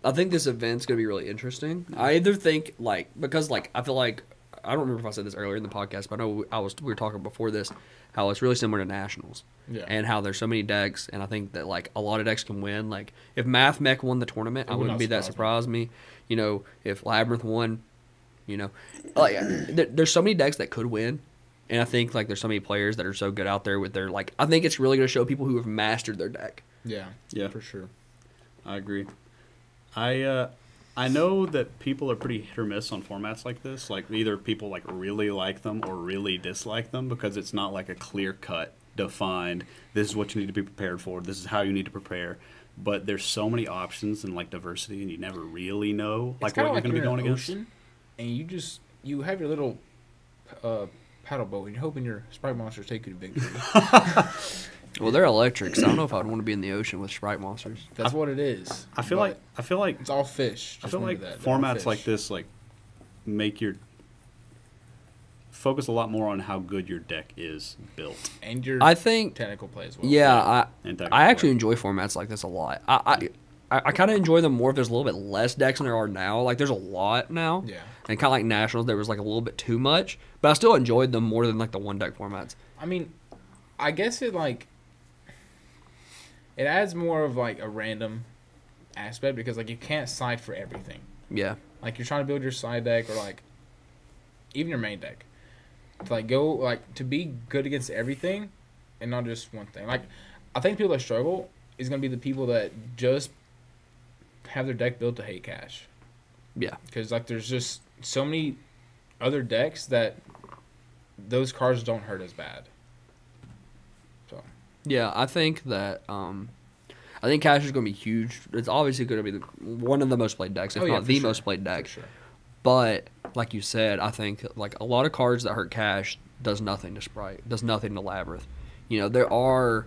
I think this event's gonna be really interesting. I either think because I feel like I don't remember if I said this earlier in the podcast, but I know we were talking before this how it's really similar to nationals. Yeah. And how there's so many decks, and I think that like a lot of decks can win. Like if Math Mech won the tournament, It I would wouldn't not be that surprise surprised me. You know, if Labyrinth won, like there's so many decks that could win, and I think like there's so many players that are so good out there with their like. I think it's really going to show people who have mastered their deck. Yeah. Yeah. For sure. I agree. I know that people are pretty hit or miss on formats like this. Like either people like really like them or really dislike them because it's not like a clear cut, defined. This is what you need to be prepared for. This is how you need to prepare. But there's so many options and like diversity, and you never really know like It's what kinda you're going to be you're in going an against. ocean, and you have your little paddle boat, and you're hoping your Sprite monsters take you to victory. Well, they're electric, so I don't know if I'd want to be in the ocean with Sprite monsters. That's what it is. I feel But like it's all fish. I Just feel like remember that. They're all formats like fish. this like make your focus a lot more on how good your deck is built. and your I think, technical play as well. yeah, And technical I actually play. enjoy formats like this a lot. I kind of enjoy them more if there's a little bit less decks than there are now. Like there's a lot now. Yeah. And kind of like nationals, there was like a little bit too much, but I still enjoyed them more than like the one deck formats. I mean, I guess it adds more of like a random aspect because like you can't side for everything. Yeah. Like you're trying to build your side deck or like even your main deck. To like go like to be good against everything and not just one thing. Like I think people that struggle is gonna be the people that just have their deck built to hate cash. Yeah. Because like there's just so many other decks that those cards don't hurt as bad. So Yeah, I think that I think Cash is going to be huge. It's obviously going to be one of the most played decks, if Oh, yeah, not for the sure. most played for deck. sure. But like you said, I think like a lot of cards that hurt Cash does nothing to Sprite, does nothing to Labyrinth. There are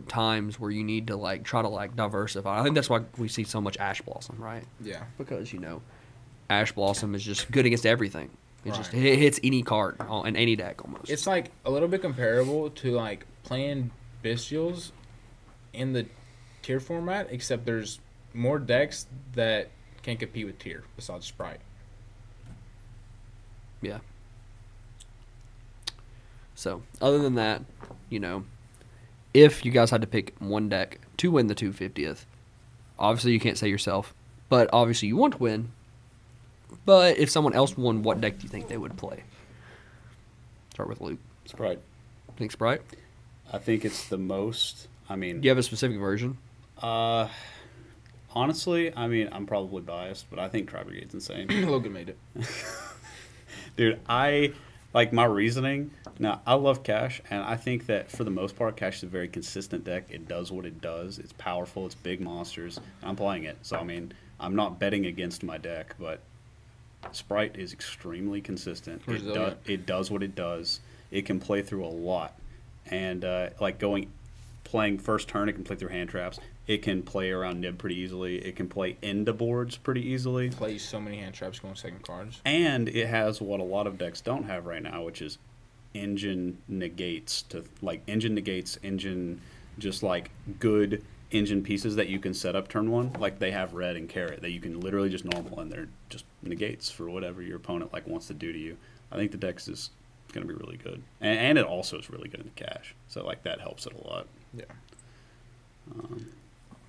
times where you need to like try to like diversify. I think that's why we see so much Ash Blossom, right? Yeah. Because Ash Blossom is just good against everything. Right. It hits any card in any deck almost. It's like a little bit comparable to like playing Bestials in the tier format, except there's more decks that can compete with tier besides Sprite. Yeah. So other than that, if you guys had to pick one deck to win the 250th, obviously you can't say yourself, but obviously you want to win. But if someone else won, what deck do you think they would play? Start with Luke. Sprite. Think Sprite? I think it's the most. I mean, Do you have a specific version? Honestly, I mean, I'm probably biased, but I think Tri-Brigade's insane. Logan made it. Dude, I like my reasoning. Now, I love Cash, and I think that for the most part, Cash is a very consistent deck. It does what it does. It's powerful. It's big monsters. And I'm playing it. So, I mean, I'm not betting against my deck, but Sprite is extremely consistent. It does what it does. It can play through a lot. And, playing first turn, it can play through hand traps. It can play around Nib pretty easily. It can play into boards pretty easily. Plays so many hand traps going second cards. And it has what a lot of decks don't have right now, which is engine negates just like good engine pieces that you can set up turn one. Like they have red and carrot that you can literally just normal, and they're just negates for whatever your opponent like wants to do to you. I think the deck is going to be really good, and it also is really good in the cash. So like that helps it a lot. Yeah.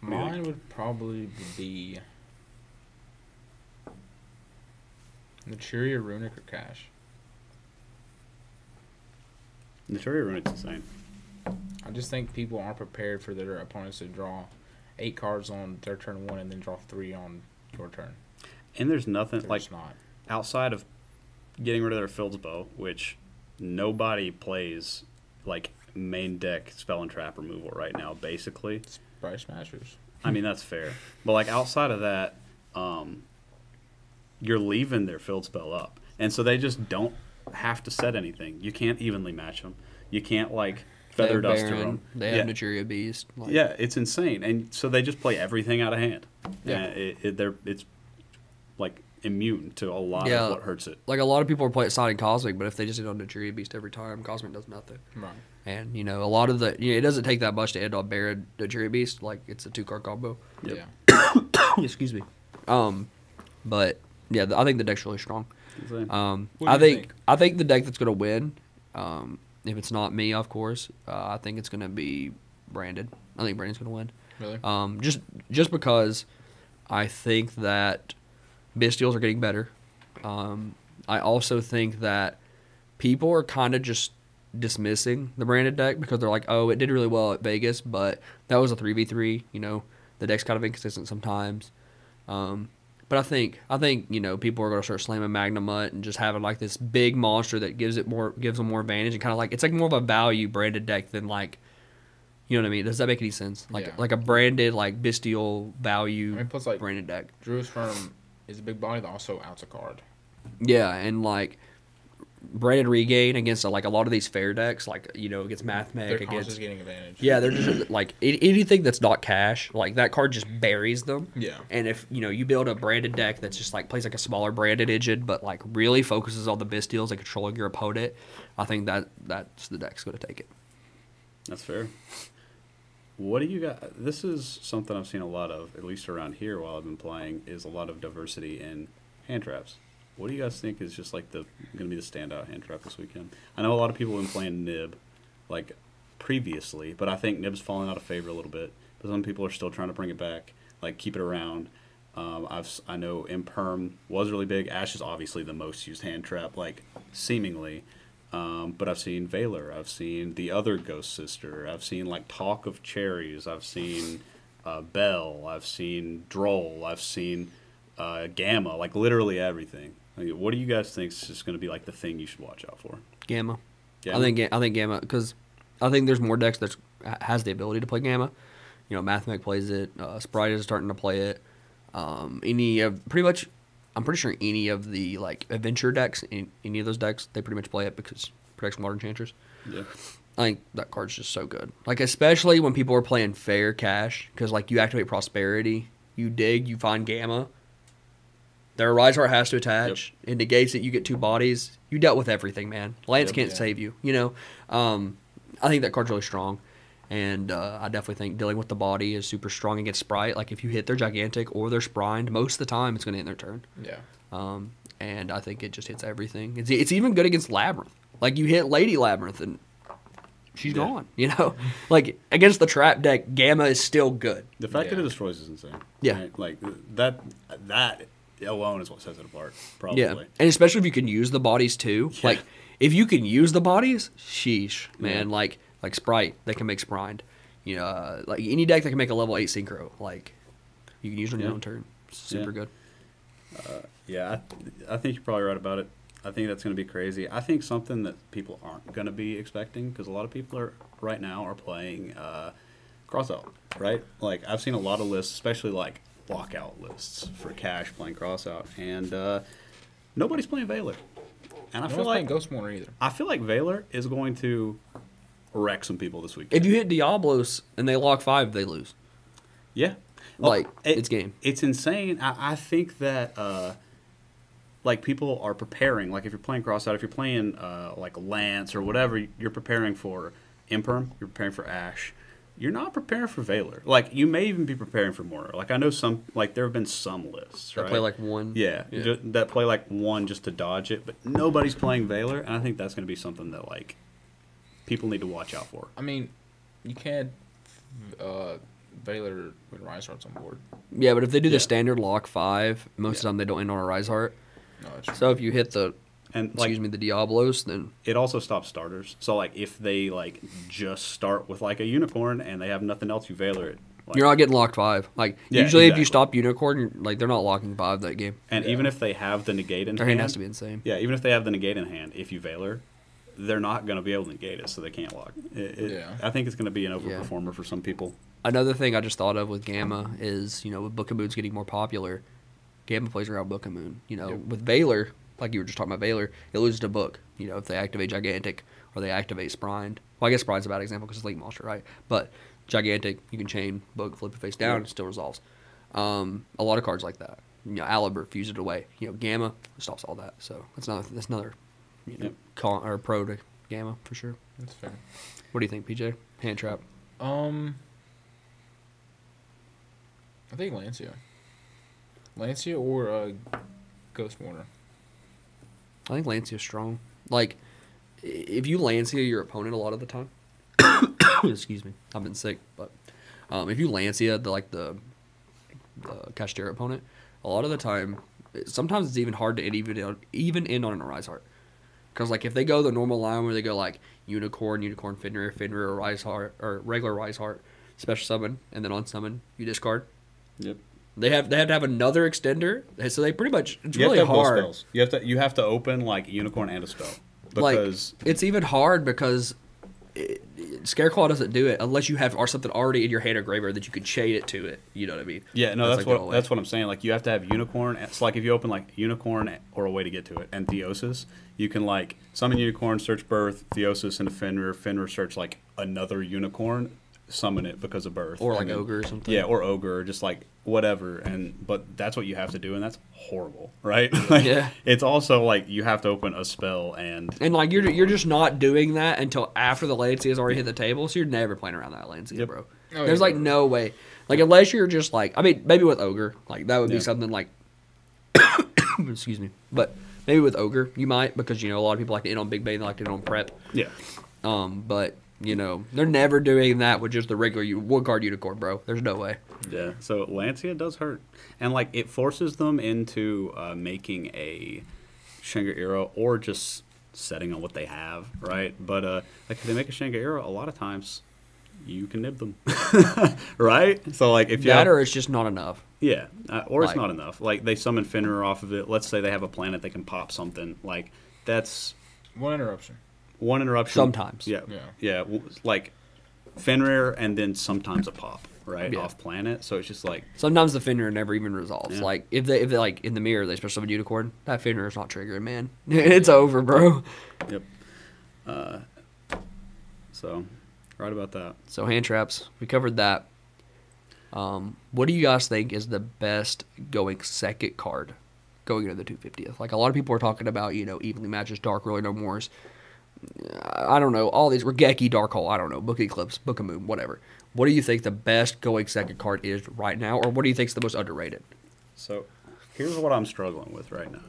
Mine would probably be Naturia, Runic, or Cash. Naturia Runic's insane. I just think people aren't prepared for their opponents to draw 8 cards on their turn 1 and then draw 3 on your turn. And there's nothing They're like just not. outside of getting rid of their Field's Bow, which nobody plays like main deck spell and trap removal right now, basically. Sprite Smashers. I mean, that's fair. But like outside of that, you're leaving their field spell up. And so they just don't have to set anything. You can't evenly match them. You can't like feather dust to them. They have Naturia Beast. Yeah, it's insane. And so they just play everything out of hand. Yeah. It's like immune to a lot of what hurts it. Like a lot of people are playing Sonic Cosmic, but if they just hit on Naturia Beast every time, Cosmic does nothing. Right. And, a lot of it doesn't take that much to end on Baron Naturia Beast. Like, it's a 2-card combo. Yep. Yeah. Excuse me. But, yeah, I think the deck's really strong. What do I you think the deck that's going to win, if it's not me, of course, I think it's going to be Branded. I think Brandon's going to win. Really? Just because I think that Bestials are getting better. I also think that people are kind of just dismissing the Branded deck because they're like, oh, it did really well at Vegas, but that was a 3v3. The deck's kind of inconsistent sometimes. But I think people are going to start slamming Magnamut and just having like this big monster that gives them more advantage, and kind of like it's like more of a value Branded deck than like, you know what I mean? Does that make any sense? Like a Branded like Bestial value plus like Branded deck. Drew's Firm is a big body that also outs a card. Yeah, and like Branded Regain against like a lot of these fair decks, like against Mathmech, They're against getting advantage. yeah, they're just like anything that's not cash, like that card just buries them. Yeah. And if you build a Branded deck that's just like plays like a smaller Branded engine, but like really focuses on the Bestials and controlling your opponent, I think that's the deck's going to take it. That's fair. What do you got? This is something I've seen a lot of, at least around here while I've been playing, is a lot of diversity in hand traps. What do you guys think is just like going to be the standout hand trap this weekend? I know a lot of people have been playing Nib, like previously, but I think Nib's falling out of favor a little bit. But some people are still trying to bring it back, like keep it around. I know Imperm was really big. Ash is obviously the most used hand trap, like seemingly. But I've seen Valor. I've seen the other Ghost Sister. I've seen like Talk of Cherries. I've seen Bell. I've seen Droll. I've seen Gamma. Like literally everything. Like, what do you guys think is just going to be like the thing you should watch out for? Gamma. Gamma? I think Gamma, because I think there's more decks that has the ability to play Gamma. Mathmech plays it. Sprite is starting to play it. I'm pretty sure any of the like adventure decks, any of those decks, they pretty much play it because it protects Water Enchanters. Yeah. I think that card's just so good. Like especially when people are playing fair cash, because like you activate Prosperity, you dig, you find Gamma. Their Rise Heart has to attach. Yep. It negates it. You get 2 bodies. You dealt with everything, man. Lance can't save you. I think that card's really strong. And I definitely think dealing with the body is super strong against Sprite. Like, if you hit their Gigantic or their Sprined, most of the time it's going to hit their turn. Yeah. And I think it just hits everything. It's even good against Labyrinth. Like, you hit Lady Labyrinth, and she's gone. You know, like against the trap deck, Gamma is still good. The fact that it destroys is insane. Yeah, right? Like that alone is what sets it apart. Probably. Yeah, and especially if you can use the bodies too. Yeah. Like if you can use the bodies, sheesh, man. Yeah. Like Sprite, they can make Sprined. You know, like any deck that can make a level 8 synchro, like you can use it on your own turn. Super good. I think you're probably right about it. I think that's going to be crazy. I think something that people aren't going to be expecting, because a lot of people right now are playing Crossout, right? Like I've seen a lot of lists, especially like lockout lists for cash playing Crossout, and nobody's playing Valor. And I feel like Ghost Mourner either. I feel like Valor is going to wreck some people this week. If you hit Diablos and they lock 5, they lose. Yeah. Like, it's game. It's insane. I think that, like, people are preparing. Like, if you're playing Crossout, if you're playing, like, Lance or whatever, you're preparing for Imperm, you're preparing for Ash. You're not preparing for Valor. Like, you may even be preparing for Mourner. Like, I know there have been some lists, right? That play, like, 1. Yeah. That play, like, 1 just to dodge it. But nobody's playing Valor, and I think that's going to be something that, like, people need to watch out for. I mean, you can't Valor with Rise Hearts on board. Yeah, but if they do the standard lock 5, most of the time they don't end on a Rise Heart. No, that's true. So if you hit the the Diablos, then it also stops starters. So like if they like just start with like a unicorn and they have nothing else, you Valor it. Like, you're not getting locked 5. Like usually if you stop unicorn, like they're not locking 5 that game. And even if they have the negate in their hand, has to be insane. Yeah, even if they have the negate in hand, if you Valor, they're not going to be able to negate it, so they can't lock. I think it's going to be an overperformer for some people. Another thing I just thought of with Gamma is, with Book of Moon's getting more popular, Gamma plays around Book of Moon. With Valor, like you were just talking about Valor, it loses to Book. If they activate Gigantic or they activate Sprined. Well, I guess Sprine's a bad example because it's Link Monster, right? But Gigantic, you can chain Book, flip it face down, it still resolves. A lot of cards like that. Aliber, fuse it away. Gamma stops all that. So that's another con or pro to Gamma for sure. That's fair. What do you think, PJ? Hand trap. I think Lancia or Ghost Mourner. I think Lancia's strong. Like, if you Lancia your opponent a lot of the time, excuse me, I've been sick, but if you Lancia the Kashtira opponent, a lot of the time, sometimes it's even hard to even end on a Rise Heart. Because, like, if they go the normal line where they go, like, Unicorn, Fenrir, Rise Heart, or regular Rise Heart, special summon, and then on summon, you discard. Yep. They have to have another extender, so they pretry much, it's really hard. You have to open, like, Unicorn and a spell. Because it's even hard because Scareclaw doesn't do it unless you have something already in your hand or graveyard that you could chain it to it. You know what I mean? Yeah, no, that's what I'm saying. Like, you have to have Unicorn. It's like if you open, like, Unicorn or a way to get to it, and Theosis, you can, like, summon Unicorn, search Birth, Theosis into Fenrir search, like, another Unicorn, summon it because of Birth. Or, like, Ogre or something. Yeah, or Ogre, or just, like, whatever. But that's what you have to do, and that's horrible, right? Like, yeah. It's also, like, you have to open a spell, and like, you're just not doing that until after the Lancia has already hit the table, so you're never playing around that Lancia, bro. Oh, there's, like, no way. Like, unless you're just, like, I mean, maybe with Ogre, like, that would be something, like, excuse me, but maybe with Ogre, you might, because, a lot of people like to end on Big Bang, they like to end on Prep. Yeah. But, they're never doing that with just the regular one-card Unicorn, bro. There's no way. Yeah, so Lancia does hurt. And, like, it forces them into making a Shangri-La or just setting on what they have, right? But, like, if they make a Shangri-La, a lot of times you can nib them, right? So, like, if you or it's just not enough. Yeah, or it's not enough. Like, they summon Fenrir off of it. Let's say they have a planet they can pop something. Like, that's one interruption. Sometimes. Yeah. Like, Fenrir and then sometimes a pop, right? Yeah. Off planet. So it's just like sometimes the Fenrir never even resolves. Yeah. Like if they like in the mirror they special summon Unicorn, that Fenrir is not triggering, man. It's over, bro. Yep. So right about that. So hand traps, we covered that. What do you guys think is the best going second card going into the 250th? Like, a lot of people are talking about, evenly matches, Dark Really No Mores. I don't know, all these, Regeki, Dark Hole, I don't know, Book Eclipse, Book of Moon, whatever. What do you think the best going second card is right now, or what do you think is the most underrated? So, here's what I'm struggling with right now.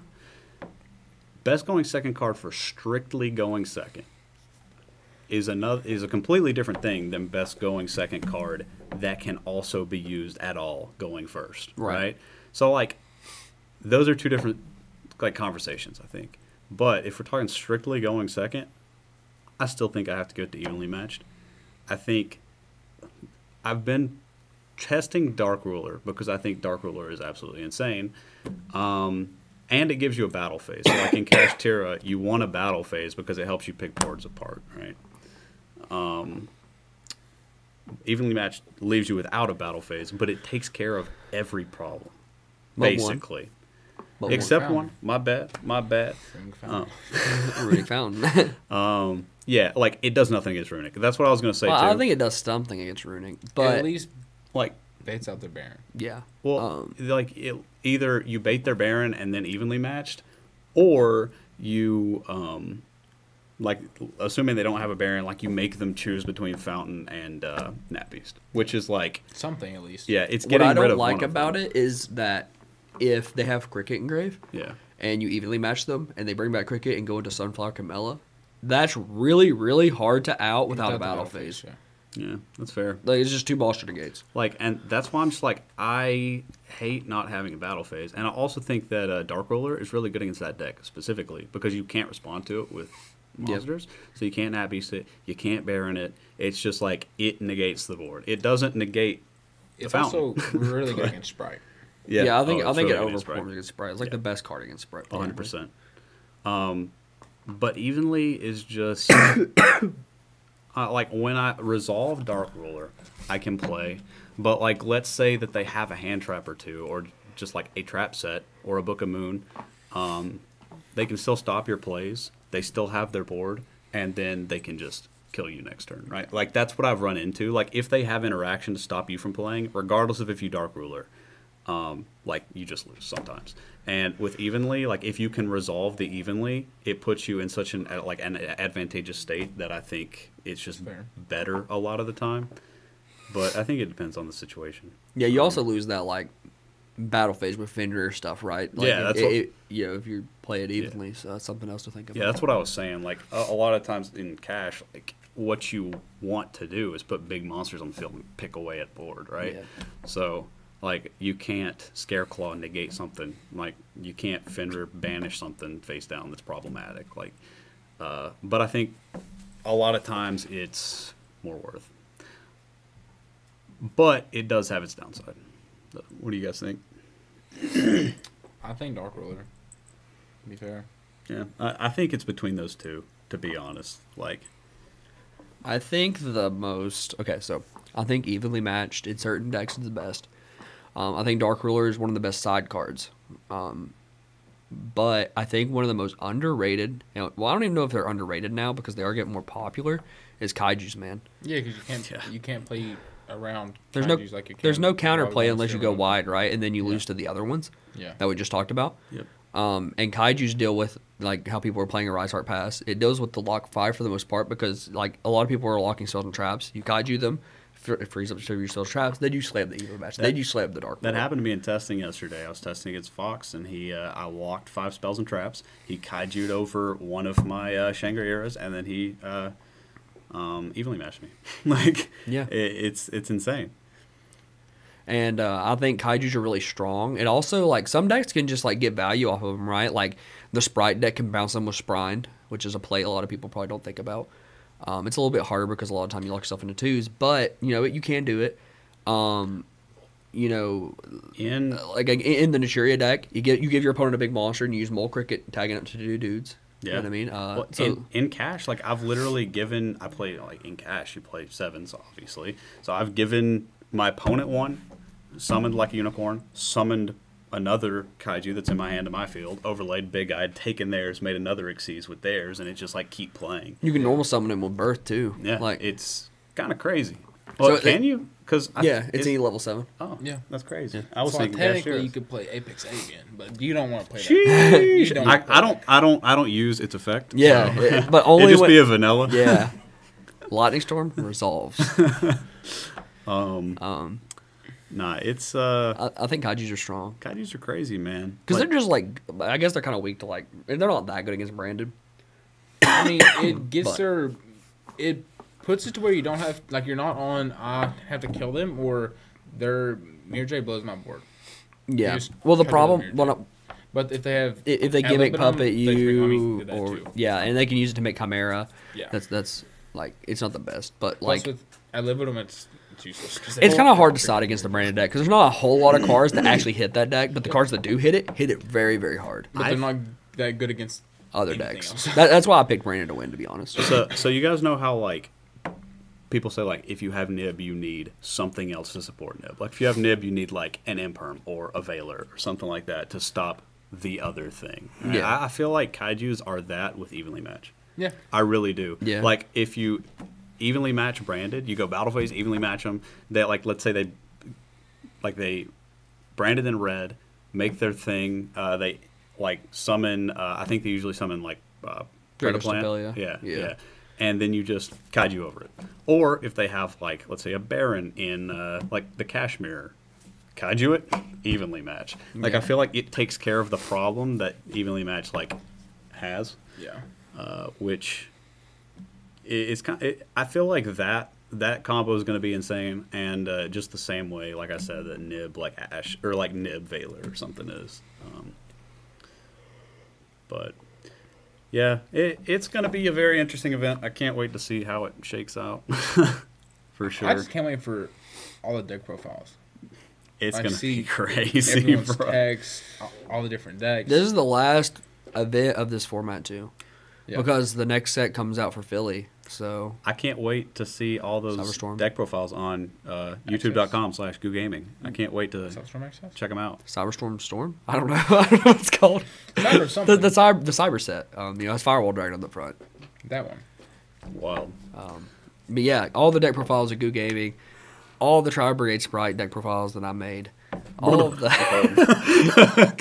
Best going second card for strictly going second. is a completely different thing than best going second card that can also be used at all going first, right? So like those are two different like conversations, I think. But if we're talking strictly going second, I still think I have to go to evenly matched. I think I've been testing Dark Ruler because I think Dark Ruler is absolutely insane. And it gives you a battle phase. So like in Cash Tira, you want a battle phase because it helps you pick boards apart, right? Evenly matched leaves you without a battle phase, but it takes care of every problem, basically. Except one. My bad. Runic Fountain. Yeah, like it does nothing against Runic. That's what I was going to say too. I think it does something against Runic, but at least like baits out their Baron. Yeah. Well, like either you bait their Baron and then evenly matched, or you like assuming they don't have a Baron, like you make them choose between Fountain and Nat Beast, which is like something at least. Yeah, it's getting rid of what I don't one like of about them. it is that if they have Cricket Engrave, and you evenly match them, and they bring back Cricket and go into Sunflower Camella, that's really, really hard to out without a battle phase. Yeah, that's fair. Like it's just two Monster Negates. Like, and that's why I'm just like, I hate not having a battle phase, and I also think that Dark Roller is really good against that deck specifically because you can't respond to it with monsters, so you can't Nat Beast it, you can't Baron it. It's just like it negates the board. It doesn't negate. It's the Fountain. also really good against Sprite. Yeah, I think it's it really good overperforms against Sprite. It's like the best card against Sprite. 100%. But evenly is just like when I resolve Dark Ruler, I can play. But like, let's say that they have a hand trap or two, or just like a trap set or a Book of Moon, they can still stop your plays. They still have their board, and then they can just kill you next turn, right? Like that's what I've run into. Like if they have interaction to stop you from playing, regardless of if you Dark Ruler. Like you just lose sometimes. And with evenly, like if you can resolve the evenly, it puts you in such an advantageous state that I think it's just better a lot of the time. But I think it depends on the situation. Yeah, you also lose that like battle phase with Fenrir stuff, right? Like, yeah, that's if you play it evenly, so that's something else to think about. Yeah, that's what I was saying. Like a lot of times in Cash, like what you want to do is put big monsters on the field and pick away at board, right? Yeah. So. Like, you can't Scareclaw negate something. Like, you can't Fenrir banish something face down that's problematic. Like, but I think a lot of times it's more worth. But it does have its downside. What do you guys think? I think Dark Ruler, to be fair. Yeah, I think it's between those two, to be honest. Like, I think so I think evenly matched in certain decks is the best. I think Dark Ruler is one of the best side cards. But I think one of the most underrated, I don't even know if they're underrated now because they are getting more popular, is Kaiju's, man. Yeah, because you can't play around there's Kaijus like you can. There's no counterplay unless you go wide, right? And then you lose to the other ones that we just talked about. Yep. And Kaiju's deal with like how people are playing a Rise Heart Pass. It deals with the lock 5 for the most part because like a lot of people are locking spells and traps. You Kaiju them. It frees up your spell traps. Then you slam the Evo match. Then you slam the Dark. That happened to me in testing yesterday. I was testing against Fox, and I locked 5 spells and traps. He Kaiju'd over one of my Shangri-Eras, and then he evenly matched me. Like, it's insane. And I think Kaiju's are really strong. And also, like, some decks can just, like, get value off of them, right? Like, the Sprite deck can bounce them with Sprined, which is a play a lot of people probably don't think about. It's a little bit harder because a lot of time you lock yourself into 2s, but you can do it. Like in the Nishuria deck, you give your opponent a big monster and you use Mole Cricket tagging up to 2 dudes. Yeah. You know what I mean? So in Cash, like I've literally given. I play like in Cash. You play 7s, obviously. So I've given my opponent one, summoned like a unicorn, summoned another Kaiju that's in my hand in my field, overlaid Big Eye, taken theirs, made another Xyz with theirs, and it just like keep playing. You can normal summon him with Birth too. Yeah, like it's kind of crazy. Well, can you? Because it's E level 7. Oh, yeah, that's crazy. Yeah. I was thinking technically you could play Apex Avian, but you don't want to play that. I don't use its effect. Yeah, so. But only it just be a vanilla. Yeah, Lightning Storm resolves. Nah, it's I think Kaijus are strong. Kaijus are crazy, man. Because they're just like, I guess they're kind of weak to like. They're not that good against Branded. I mean, it gets their it puts it to where you don't have like you're not on. I have to kill them or their Mirror J blows my board. Yeah. Well, the problem. But if they have if they gimmick puppet you or too. yeah, and they can use it to make Chimera. Yeah. That's like it's not the best, but Plus like with I live with them. It's useless. it's kind of hard to decide against the branded deck because there's not a whole lot of cards that actually hit that deck, but the cards that do hit it very very hard. But they're not that good against other decks. That's why I picked branded to win, to be honest. So you guys know how like people say like if you have Nib, you need something else to support Nib. Like if you have Nib, you need like an Imperm or a Veiler or something like that to stop the other thing. Yeah. I feel like Kaijus are that with evenly match. Yeah. I really do. Yeah. Like if you evenly match branded, you go battle phase, evenly match them. They like let's say they branded in red, make their thing. They like summon. I think they usually summon like Predaplant. Yeah. And then you just Kaiju over it. Or if they have like let's say a Baron in like the Kashmir. Kaiju it, evenly match. Like I feel like it takes care of the problem that evenly match like has. Yeah. Which is kind. I feel like that combo is going to be insane, and just the same way, like I said, that Nib like Ash or like Nib Veiler or something is. But yeah, it's going to be a very interesting event. I can't wait to see how it shakes out. For sure. I just can't wait for all the deck profiles. It's going to be crazy, everyone's bro. decks, all the different decks. This is the last event of this format too, Yeah. because the next set comes out for Philly. So I can't wait to see all those Cyberstorm. deck profiles on youtube.com/GuudGaming. I can't wait to check them out. Cyberstorm Storm? I don't know. I don't know what it's called. Cyber something. the cyber set. It's Firewall Dragon on the front. That one. Wild. But yeah, all the deck profiles of Guud Gaming, all the Tri Brigade Sprite deck profiles that I made, all of the.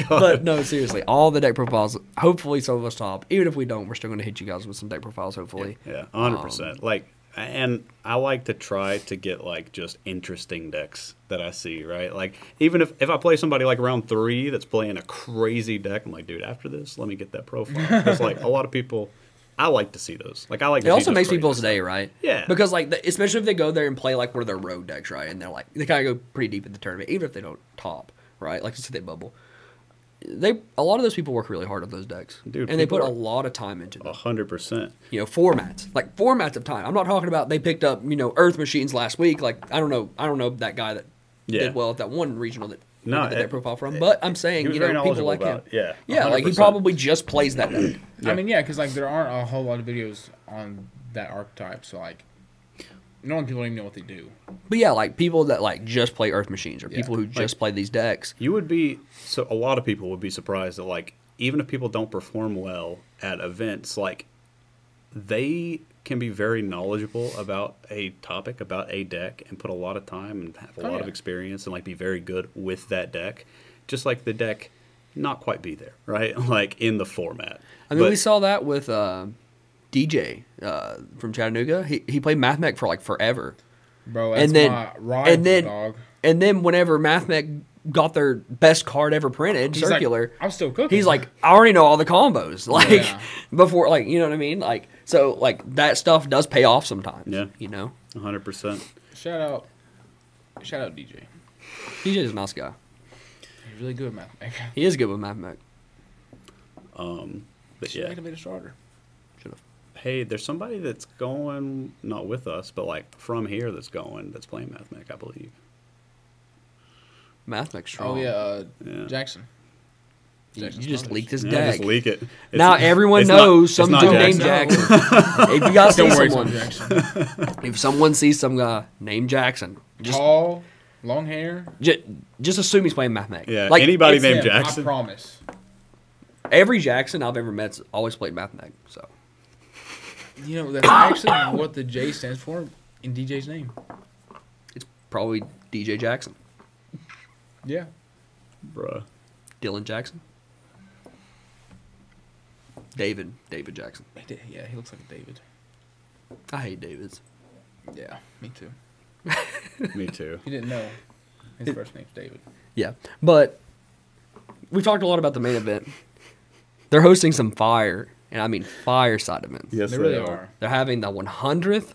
But no, seriously, all the deck profiles. Hopefully, some of us top. Even if we don't, we're still going to hit you guys with some deck profiles. Hopefully, Yeah, 100%. Like, and I like to try to get like just interesting decks that I see. Right, like even if I play somebody like round 3 that's playing a crazy deck, I'm like, dude, after this, let me get that profile. Because like a lot of people. I like to see those. Like I like. It also makes people's day, right? Yeah. Because like, especially if they go there and play like one of their road decks, right? And they're like, they kind of go pretty deep in the tournament, even if they don't top, right? Like, let's say they bubble. A lot of those people work really hard on those decks, dude, and they put a lot of time into them. 100%. Formats of time. I'm not talking about they picked up Earth Machines last week. Like I don't know that guy that did well at that one regional that. Did that profile from, but I'm saying people like him. Yeah, like he probably just plays that deck. I mean, yeah, because like there aren't a whole lot of videos on that archetype, so like no one people don't even know what they do. But yeah, like people that like just play Earth Machines or people who just play these decks. A lot of people would be surprised that like even if people don't perform well at events, like they can be very knowledgeable about a topic, about a deck, and put a lot of time and have a lot of experience and like be very good with that deck. Just like the deck not quite be there, right? Like in the format. I mean, we saw that with DJ from Chattanooga. He played MathMech for like forever. Bro, that's my ride, dog. And then whenever MathMech got their best card ever printed, he's circular. Like, I'm still cooking. He's like, I already know all the combos. Like before, like you know what I mean? Like so, like that stuff does pay off sometimes. Yeah, 100%. Shout out, DJ. DJ's a nice guy. He's really good with MathMech. He is good with MathMech. But yeah, made a starter. Should've. Hey, there's somebody that's going not with us, but like from here that's playing MathMech, I believe. MathMech's strong. Oh yeah, Jackson. You just leaked his deck. Just leak it. Now everyone knows some dude named Jackson. If you guys see someone, if someone sees some guy named Jackson, tall, long hair, just assume he's playing MathMech. Yeah, like, anybody named Jackson. I promise. Every Jackson I've ever met's always played MathMech. So, that's actually what the J stands for in DJ's name. It's probably DJ Jackson. Yeah. Bruh. Dylan Jackson. David Jackson. Yeah, he looks like a David. I hate Davids. Yeah, me too. Me too. You didn't know his first name's David. Yeah, but we talked a lot about the main event. They're hosting some fire and I mean fire side events. Yes, They really are. They're having the 100th,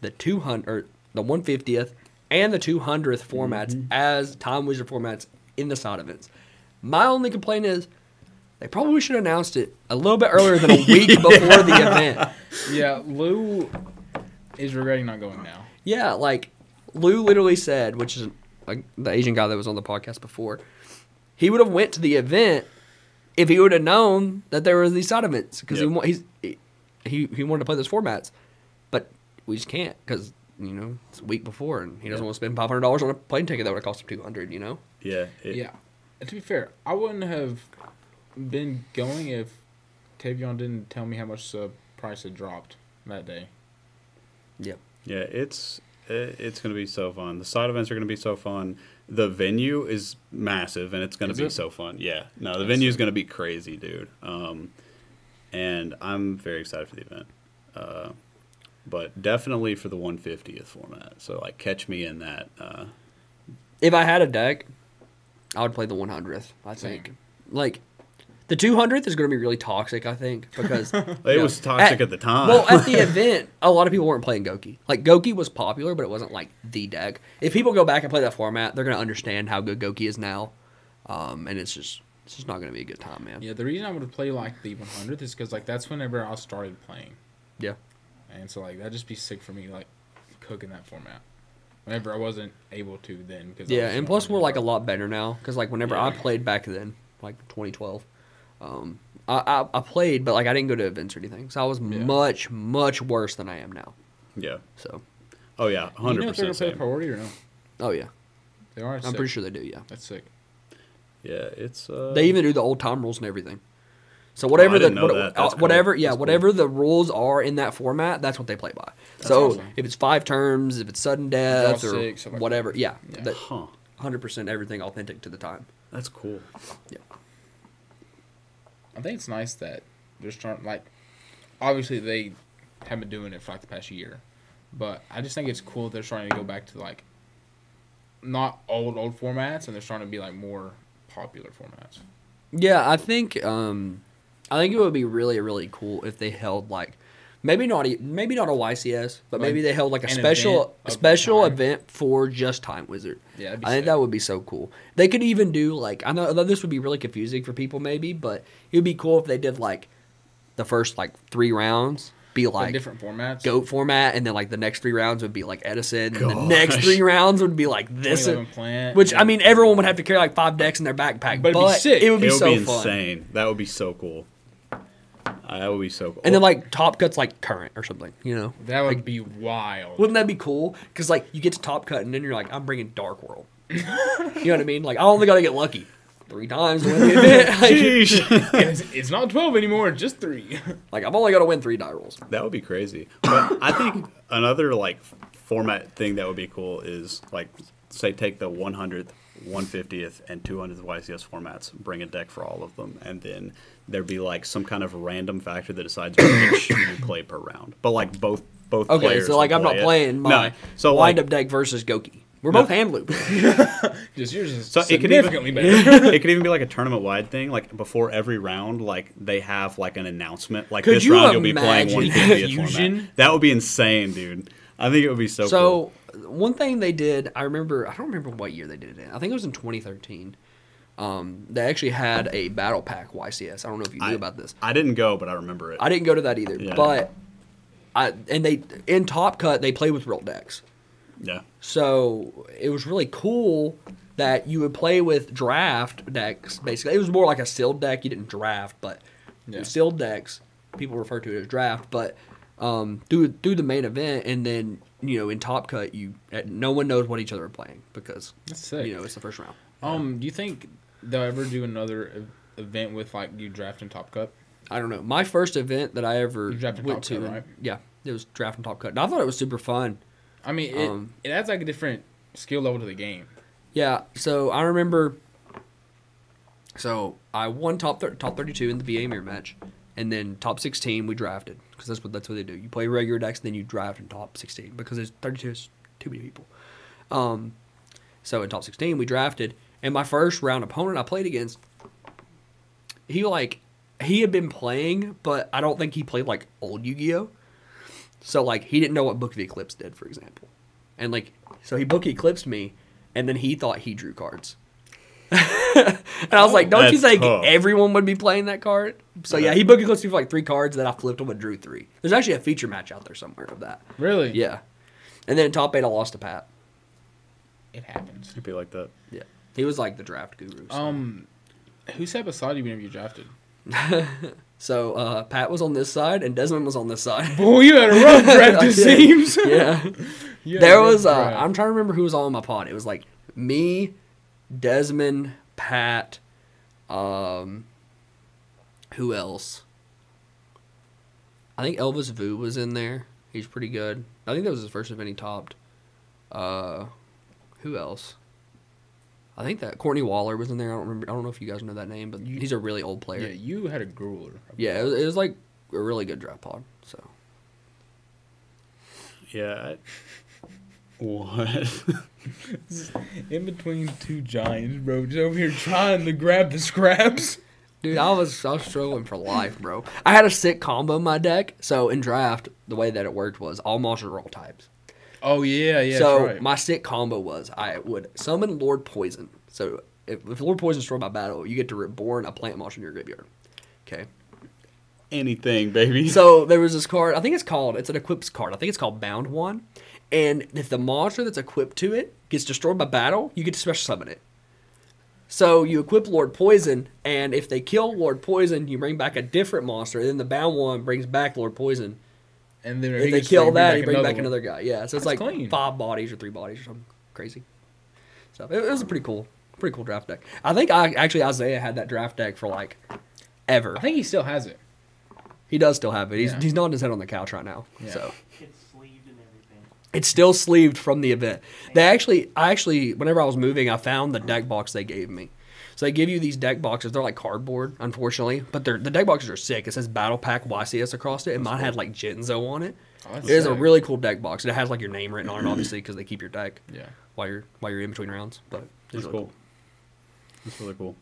the 200, the 150th, and the 200th formats as Time Wizard formats in the side events. My only complaint is they probably should have announced it a little bit earlier than a week before the event. Yeah, Lou is regretting not going now. Yeah, like Lou literally said, which is like the Asian guy that was on the podcast before, he would have went to the event if he would have known that there were these side events because he wanted to play those formats, but we just can't because it's a week before and he doesn't want to spend $500 on a plane ticket that would have cost him $200. Yeah. Yeah. And to be fair, I wouldn't have been going if Tavion didn't tell me how much the price had dropped that day. Yeah. Yeah, it's going to be so fun. The side events are going to be so fun. The venue is massive, and it's going to be so fun. Yeah. No, the venue is going to be crazy, dude. And I'm very excited for the event. But definitely for the 150th format. So, like, catch me in that. If I had a deck, I would play the 100th, I think. Like, the 200th is going to be really toxic, I think, because... it was toxic at the time. Well, at the event, a lot of people weren't playing Goki. Like, Goki was popular, but it wasn't, like, the deck. If people go back and play that format, they're going to understand how good Goki is now. And it's just not going to be a good time, man. Yeah, the reason I would play, like, the 100th is because, like, that's whenever I started playing. Yeah. And so, like, that'd just be sick for me, like, cooking that format. Whenever I wasn't able to then. Yeah, and plus we're, like, a lot better now. Because, like, whenever I played back then, like, 2012... I played, but like I didn't go to events or anything, so I was much worse than I am now. Yeah. So. Oh yeah, 100%. You know if they're gonna play priority or no? Oh yeah. They are. I'm pretty sure they do. Yeah. That's sick. Yeah, it's. They even do the old time rules and everything. So whatever whatever the rules are in that format, that's what they play by. That's awesome. If it's 5 terms, if it's sudden death or whatever, like yeah. 100% everything authentic to the time. That's cool. Yeah. I think it's nice that they're starting, like, obviously they have been doing it for, like, the past year. But I just think it's cool they're starting to go back to, like, not old formats, and they're starting to be, like, more popular formats. Yeah, I think it would be really, really cool if they held, like, maybe not a YCS, but like, maybe they held, like, a special event for just Time Wizard. Yeah, I think that would be so cool. They could even do, like, I know this would be really confusing for people maybe, but it would be cool if they did, like, the first, like, 3 rounds be, like, different formats. GOAT format, and then, like, the next 3 rounds would be, like, Edison, and the next 3 rounds would be, like, this. Which, I mean, everyone would have to carry, like, 5 decks in their backpack, but it'd be sick. It would be so fun. Insane. That would be so cool. That would be so cool. And then, like, Top Cut's, like, current or something, That would be wild. Wouldn't that be cool? Because, like, you get to Top Cut, and then you're like, I'm bringing Dark World. You know what I mean? Like, I only got to get lucky 3 times to win the event. Sheesh. It's not 12 anymore, just 3. Like, I've only got to win 3 die rolls. That would be crazy. But I think another, like, format thing that would be cool is, like, say take the 100th, 150th, and 200th YCS formats, bring a deck for all of them, and then there'd be, like, some kind of random factor that decides which you play per round. But, like, both players. Okay, so, like, I'm not playing my wind-up deck versus Goki. We're both hand loop. Just yours is significantly better. It could even be like a tournament-wide thing. Like, before every round, like, they have, like, an announcement. Like, this round you'll be playing 150th format. That would be insane, dude. I think it would be so cool. So, one thing they did, I don't remember what year they did it in. I think it was in 2013. They actually had a battle pack YCS. I don't know if you knew about this. I didn't go, but I remember it. I didn't go to that either. Yeah. But in Top Cut, they played with real decks. Yeah. So it was really cool that you would play with draft decks, basically. It was more like a sealed deck. You didn't draft, but sealed decks, people refer to it as draft. But through the main event, and then, in Top Cut, no one knows what each other are playing because, it's the first round. Do you think they'll ever do another event with, like, you draft and Top Cut? I don't know. My first event that I ever went to, right? Yeah, it was draft and Top Cut. And I thought it was super fun. I mean, it adds, like, a different skill level to the game. Yeah, so I remember... So, I won top 32 in the BA Mirror match, and then top 16 we drafted, because that's what they do. You play regular decks, and then you draft in top 16, because there's 32 is too many people. So, in top 16 we drafted, and my first round opponent I played against, he, like... he had been playing, but I don't think he played like old Yu-Gi-Oh. So like he didn't know what Book of Eclipse did, for example, and like so he Book Eclipsed me, and then he thought he drew cards. And I was like, don't you think everyone would be playing that card? So yeah, he Book Eclipsed me for like 3 cards, then I flipped him and drew 3. There's actually a feature match out there somewhere of that. Really? Yeah. And then in top 8 I lost to Pat. It happens. It'd be like that. Yeah. He was like the draft guru. So. Who sat beside you whenever you drafted? So Pat was on this side and Desmond was on this side. Boy, you had a rough draft, it seems. Yeah. There was I'm trying to remember who was all in my pod. It was like me, Desmond, Pat, who else? I think Elvis Vu was in there. He's pretty good. I think that was his first event he topped. Who else? I think that Courtney Waller was in there. I don't remember. I don't know if you guys know that name, but he's a really old player. Yeah, you had a grueler. Yeah, it was like a really good draft pod. So. Yeah. What? In between 2 giants, bro. Just over here trying to grab the scraps. Dude, I was struggling for life, bro. I had a sick combo in my deck. So in draft, the way that it worked was all monsters were all types. Oh yeah. So right. my sick combo was I would summon Lord Poison. So if Lord Poison is destroyed by battle, you get to reborn a plant monster in your graveyard. Okay. Anything, baby. So there was this card. It's an equips card. I think it's called Bound 1. And if the monster that's equipped to it gets destroyed by battle, you get to special summon it. So you equip Lord Poison, and if they kill Lord Poison, you bring back a different monster. And then the Bound 1 brings back Lord Poison. And then if they kill that, you bring back another guy. Yeah, so it's That's like clean. 5 bodies or 3 bodies or something crazy. So it was a pretty cool draft deck. I think Isaiah had that draft deck for like ever. I think he still has it. He does still have it. He's nodding his head on the couch right now. Yeah. So It's sleeved and everything. it's still sleeved from the event. I actually, whenever I was moving, I found the deck box they gave me. So they give you these deck boxes. They're like cardboard, unfortunately, but the deck boxes are sick. It says Battle Pack YCS across it, and mine had like Jinzo on it. Oh, It is a really cool deck box. It has like your name written on it, obviously, because they keep your deck. Yeah. While you're in between rounds, but That's really cool. That's really cool.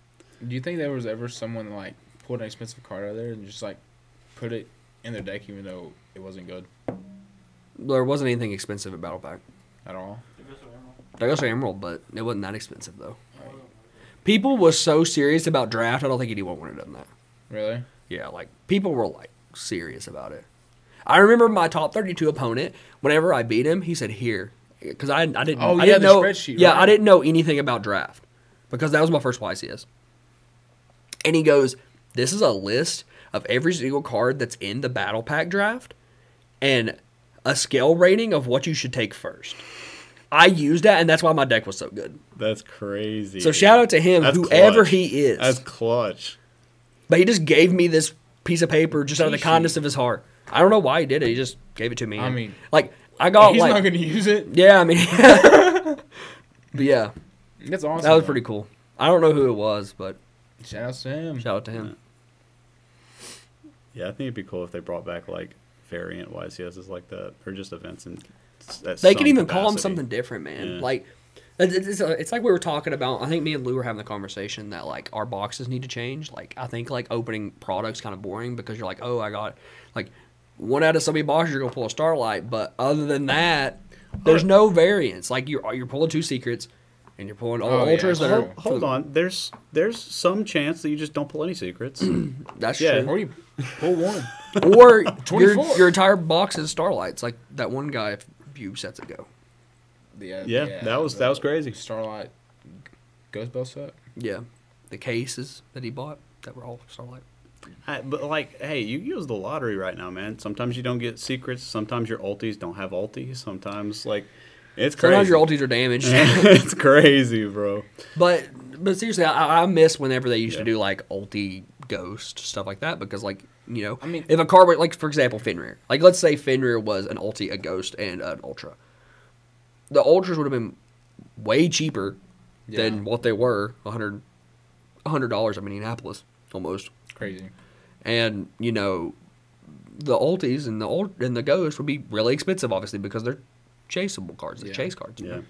Do you think there was ever someone like pulled an expensive card out of there and just like put it in their deck even though it wasn't good There wasn't anything expensive at Battle Pack. at all? There goes Emerald, but it wasn't that expensive though. People was so serious about draft. I don't think anyone would have done that. Really? Yeah, like people were like serious about it. I remember my top 32 opponent. Whenever I beat him, he said, "Here," because I didn't. Oh, I yeah, didn't the know. spreadsheet, Yeah, right? I didn't know anything about draft because that was my first YCS. And he goes, "This is a list of every single card that's in the Battle Pack draft, and a scale rating of what you should take first." I used that, and that's why my deck was so good. That's crazy. So shout out to him, That's whoever clutch. he is. That's clutch. But he just gave me this piece of paper just out of the Cheat kindness sheet. of his heart. I don't know why he did it. He just gave it to me. I mean, like I got he's like, not going to use it. yeah, I mean, but yeah, That's awesome. that was though. pretty cool. I don't know who it was, but Shout out to him. shout out to him. Yeah, I think it'd be cool if they brought back like variant YCSs like that, or just events and. They could even call them something different, man. Yeah. Like it's like we were talking about. I think me and Lou were having the conversation that like our boxes need to change. Like I think like opening products kind of boring because you're like, oh, I got like one out of so many boxes you're gonna pull a Starlight, but other than that, there's no variance. Like you're pulling 2 secrets, and you're pulling all ultras that are. Hold on. There's some chance that you just don't pull any secrets. That's Yeah. true. Or you pull one. Or 24. your entire box is Starlights, like that one guy a few sets ago. Yeah, that was crazy. Starlight Ghost Bell set. Yeah, the cases that he bought that were all Starlight. But like, hey, Yu-Gi-Oh's the lottery right now, man. Sometimes you don't get secrets. Sometimes your ultis don't have ultis. Sometimes like, it's crazy. Sometimes your ultis are damaged. It's crazy, bro. But seriously, I miss whenever they used to do like ulti ghost stuff like that because like you know, I mean, if a card were like for example Fenrir, like let's say Fenrir was an ulti, a ghost, and an ultra, the ultras would have been way cheaper than what they were $100 in Minneapolis almost. Crazy. And you know, the ultis and the ghosts would be really expensive, obviously because they're chaseable cards, they're chase cards. Yeah.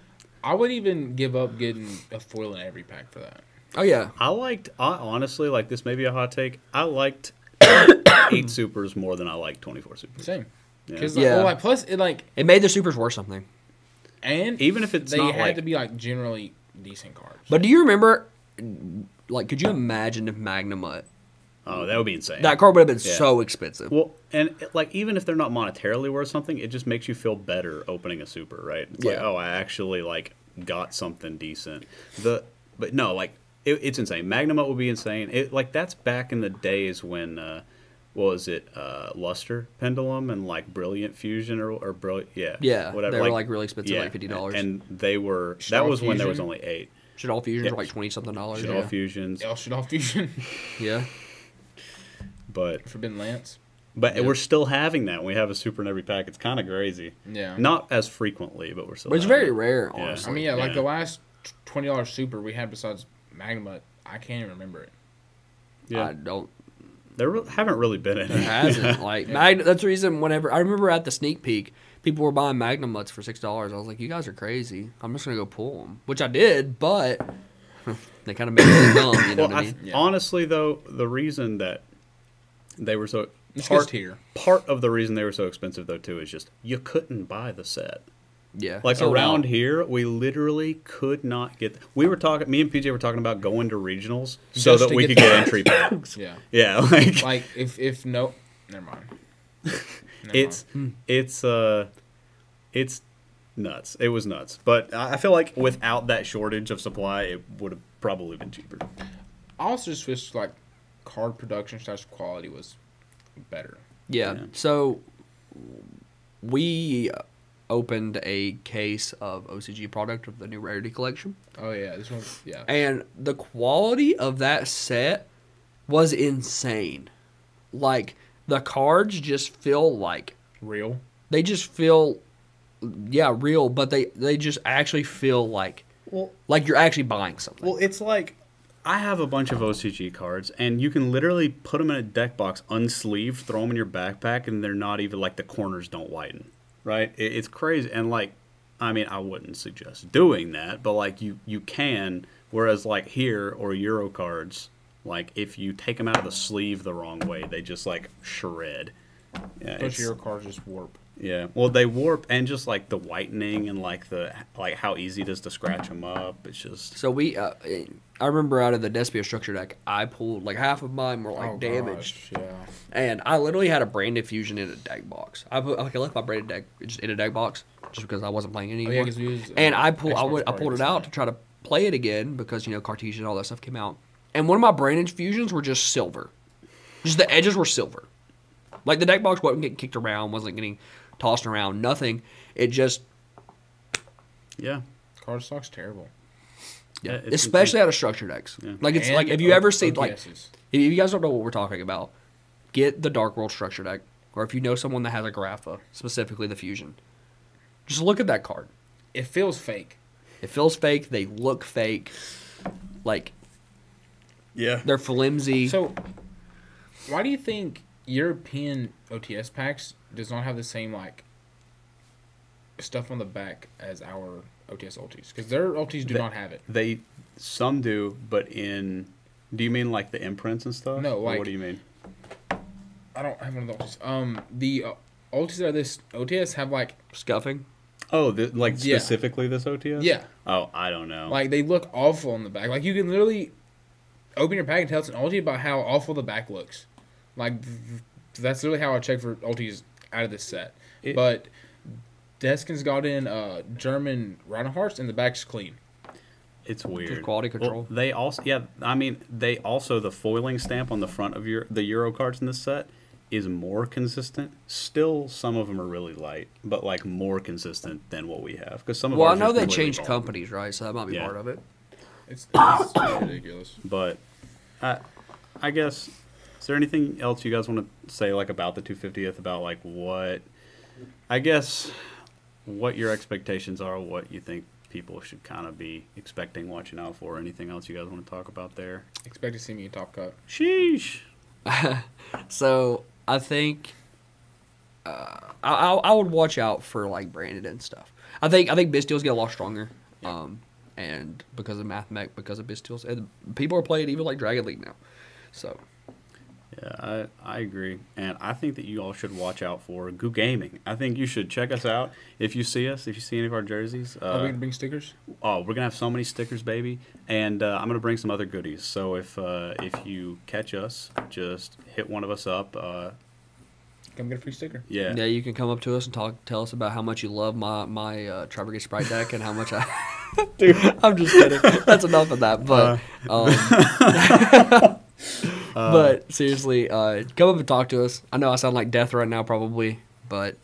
I would even give up getting a foil in every pack for that. Oh yeah. I honestly, like this may be a hot take, I liked 8 supers more than I like 24 supers. Same. Yeah. Because plus it made the supers worth something. And even if it's they not had to be like generally decent cards. But do you remember? Like, could you imagine if Magnamut? Oh, that would be insane. That card would have been so expensive. Well, and like even if they're not monetarily worth something, it just makes you feel better opening a super, right? It's like, oh, I actually like got something decent. But no, like it's insane. Magnamut would be insane. Like that's back in the days when what was it, Luster Pendulum and like Brilliant Fusion or Brilliant, whatever. They were like really expensive, like $50. And they were Shaddoll that was when there Fusion? was only 8. Shaddoll Fusions were like $20-something. Shaddoll Fusions. Shaddoll Fusion. Yeah. But Forbidden Lance. But we're still having that. We have a super in every pack. It's kind of crazy. Yeah. Not as frequently, but we're still. But it's having very it. rare, Yeah. honestly. I mean, like the last $20 super we had besides Magnamut, I can't even remember it. Yeah. I don't. There haven't really been any. There hasn't. Like that's the reason. Whenever I remember at the sneak peek, people were buying Magnamuts for $6. I was like, you guys are crazy. I'm just gonna go pull them, which I did, but they kind of made me dumb. You know what I mean? Honestly, though, the reason that they were so part of the reason they were so expensive though too is just you couldn't buy the set. Yeah. Like around here, we literally could not get. We were talking. Me and PJ were talking about going to regionals so that we could get entry packs. Yeah. Yeah. Like if no, never mind. It's nuts. It was nuts. But I feel like without that shortage of supply, it would have probably been cheaper. I also just wish like card production / quality was better. Yeah. So we opened a case of OCG product of the new Rarity Collection. Oh yeah, this one. Yeah. And the quality of that set was insane. Like the cards just feel like Real. They just feel real, but they just actually feel like you're actually buying something. Well, it's like I have a bunch of OCG cards, and you can literally put them in a deck box, unsleeved, throw them in your backpack, and they're not even like the corners don't whiten, right? It's crazy, and like, I mean, I wouldn't suggest doing that, but like you can. Whereas like here or Euro cards, like if you take them out of the sleeve the wrong way, they just like shred. Yeah, Those Euro cards just warp. Yeah, well, they warp, and just like the whitening and like how easy it is to scratch them up. It's just so I remember out of the Despia structure deck, I pulled like half of mine were like damaged. Gosh, yeah. And I literally had a branded fusion in a deck box. I left my branded deck just in a deck box just because I wasn't playing it anymore. And I pulled it out to try to play it again because Cartesian and all that stuff came out. And one of my branded fusions were just silver. Just the edges were silver. Like the deck box wasn't getting kicked around, wasn't getting tossed around, nothing. It just card stock's terrible. Yeah, especially out of structure decks. Yeah. Like it's like if you ever see like if you guys don't know what we're talking about, get the Dark World structure deck, or if you know someone that has a Grapha, specifically the Fusion, just look at that card. It feels fake. It feels fake. They look fake. Like they're flimsy. So why do you think European OTS packs does not have the same like stuff on the back as our OTS ultis? Because their ultis do not have it. Some do, but do you mean like the imprints and stuff? No, like what do you mean? I don't have one of the ultis. The ultis that are this OTS have like scuffing. Oh, specifically this OTS? Yeah. Oh, I don't know. Like they look awful on the back. Like you can literally open your pack and tell it's an ulti about how awful the back looks. Like that's really how I check for ultis out of this set. But Deskin's got in German Reinhardts and the back's clean. It's weird. Just quality control. Well, they also, the foiling stamp on the front of the Euro cards in this set is more consistent. Still, some of them are really light, but like more consistent than what we have. Because some of I know they changed companies, right? So that might be part of it. It's ridiculous. But I guess, is there anything else you guys want to say like about the 250th? About like what your expectations are, what you think people should kind of be expecting, watching out for? Anything else you guys want to talk about there? Expect to see me in Top Cut. Sheesh. So I think I would watch out for like branded and stuff. I think Bisteels get a lot stronger, and because of Mathmech, because of Bisteels, and people are playing even like Dragon League now. So Yeah, I agree. And I think that you all should watch out for Guud Gaming. I think you should check us out. If you see us, if you see any of our jerseys. Are we going to bring stickers? Oh, we're going to have so many stickers, baby. And I'm going to bring some other goodies. So if you catch us, just hit one of us up. Come get a free sticker. Yeah. Yeah, you can come up to us and tell us about how much you love my Trevor Gay Sprite deck and how much I... Dude, I'm just kidding. That's enough of that. But... but seriously, come up and talk to us. I know I sound like death right now, probably, but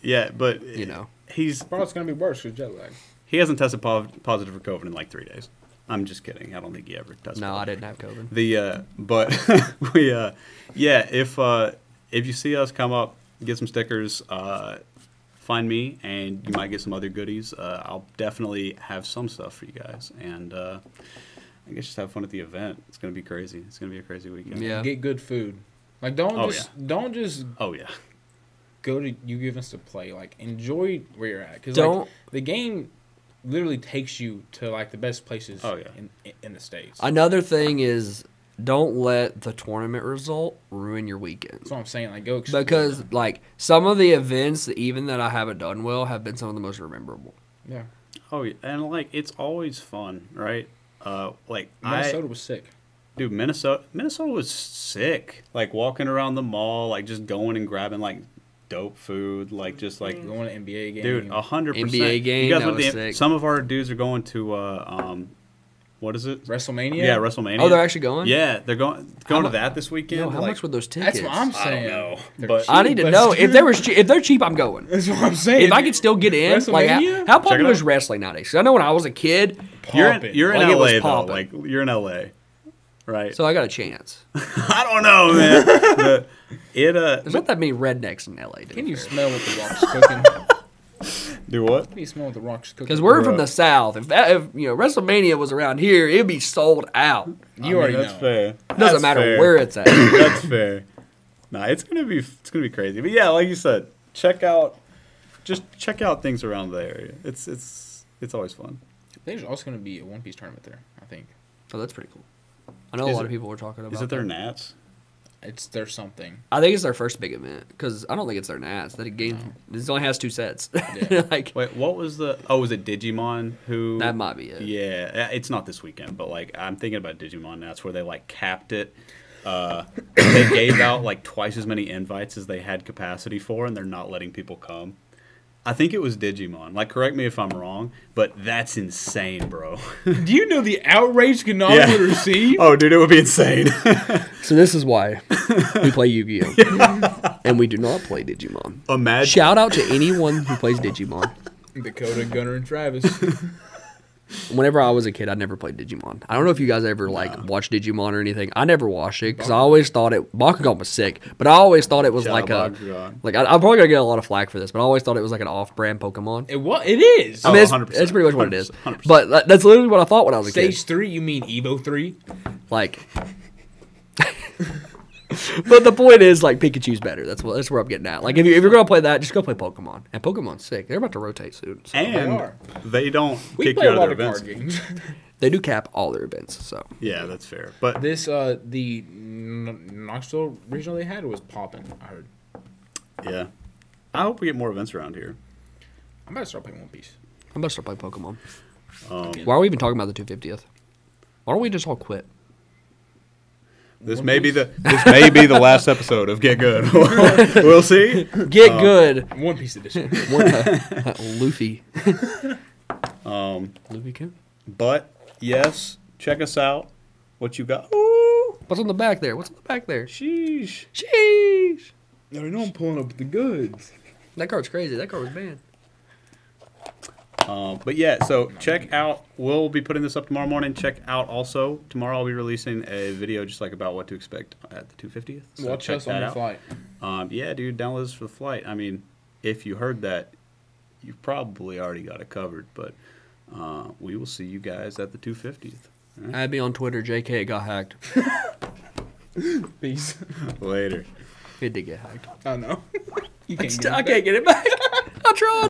you know, he's probably it's gonna be worse because jet lag. He hasn't tested positive for COVID in like 3 days. I'm just kidding. I don't think he ever tested. No, I didn't have COVID. If you see us, come up, get some stickers. Find me, and you might get some other goodies. I'll definitely have some stuff for you guys, and. I guess just have fun at the event. It's gonna be crazy. It's gonna be a crazy weekend. Yeah. Get good food. Like don't just Oh yeah. Go to YuGiOh to play. Like enjoy where you're at because Don't like, the game literally takes you to like the best places. Oh, yeah. in the States. Another thing is don't let the tournament result ruin your weekend. That's what I'm saying. Like go explore. Because like some of the events, even that I haven't done well, have been some of the most memorable. Yeah. Oh yeah, and like it's always fun, right? Minnesota was sick. Dude, Minnesota was sick. Like walking around the mall, like just going and grabbing like dope food, like just like going to NBA game. Dude, 100%. NBA game. You guys that went was to sick. some of our dudes are going to what is it? WrestleMania. Yeah, WrestleMania. Oh, they're actually going? Yeah, they're going to that this weekend. Yo, how like, much were those tickets? That's what I'm I saying. don't know, They're but cheap, I need to but know it's if they're cheap. I'm going. That's what I'm saying. If I could still get in, like WrestleMania? how Check it popular out. is wrestling nowadays? 'Cause I know when I was a kid, you're in Like, it was LA though. popping. Like you're in LA, right? so I got a chance. I don't know, man. There's not that many rednecks in LA. Can you smell what the Rock's cooking? do what? Can you smell what the Rock's cooking? Because we're from the South. If WrestleMania was around here, it'd be sold out. You already that's know. fair. It doesn't matter where it's at. That's fair. Nah, it's gonna be crazy. But yeah, like you said, check out things around the area. It's always fun. There's also going to be a One Piece tournament there, I think. Oh, that's pretty cool. I know a lot of people were talking about. Is it their that. Nats? It's their something. I think it's their first big event because I don't think it's their Nats. That game this only has 2 sets. Yeah. Like Wait, what was the? Oh, was it Digimon? Who? that might be it. Yeah, it's not this weekend, but like I'm thinking about Digimon. That's where they like capped it. They gave out like twice as many invites as they had capacity for, and they're not letting people come. I think it was Digimon. Like, correct me if I'm wrong, but that's insane, bro. Do you know the outrage Konami would receive? Oh, dude, it would be insane. So this is why we play Yu-Gi-Oh, and we do not play Digimon. Imagine. Shout out to anyone who plays Digimon. Dakota, Gunner, and Travis. Whenever I was a kid, I never played Digimon. I don't know if you guys ever watched Digimon or anything. I never watched it because I always thought Bakugan was sick, but I always thought it was Shout like out a Bakugan. like I'm probably gonna get a lot of flack for this, but I always thought it was like an off-brand Pokemon. It is. I mean, it's 100%, pretty much what it is. 100%. But that's literally what I thought when I was a kid. Stage 3, you mean Evo 3? Like, but the point is, like, Pikachu's better. That's where I'm getting at. Like, if you're gonna play that, just go play Pokemon. And Pokemon's sick. They're about to rotate soon. So. And they don't We kick play you a out lot of of their card events. games. They do cap all their events. So Yeah, that's fair. But This, the Knoxville regional they had was popping, I heard. yeah, I hope we get more events around here. I'm about to start playing One Piece. I'm about to start playing Pokemon. Why are we even talking about the 250th? Why don't we just all quit? This One may be Piece? the last episode of Get Good. We'll see. Get good. One Piece edition. Luffy. Luffy can. But yes, check us out. What you got? Ooh, What's on the back there? What's on the back there? sheesh. Sheesh. I know I'm pulling up the goods. That card's crazy. That card was banned. But yeah, so check out. We'll be putting this up tomorrow morning. Check out also tomorrow. I'll be releasing a video just like about what to expect at the 250th. So Watch check us on that the out. flight. Yeah, dude, download this for the flight. I mean, if you heard that, you probably already got it covered. But we will see you guys at the 250th. Add me on Twitter. JK it got hacked. Peace. Later. It did get hacked. I know. You can't get it I back. can't get it back. I tried.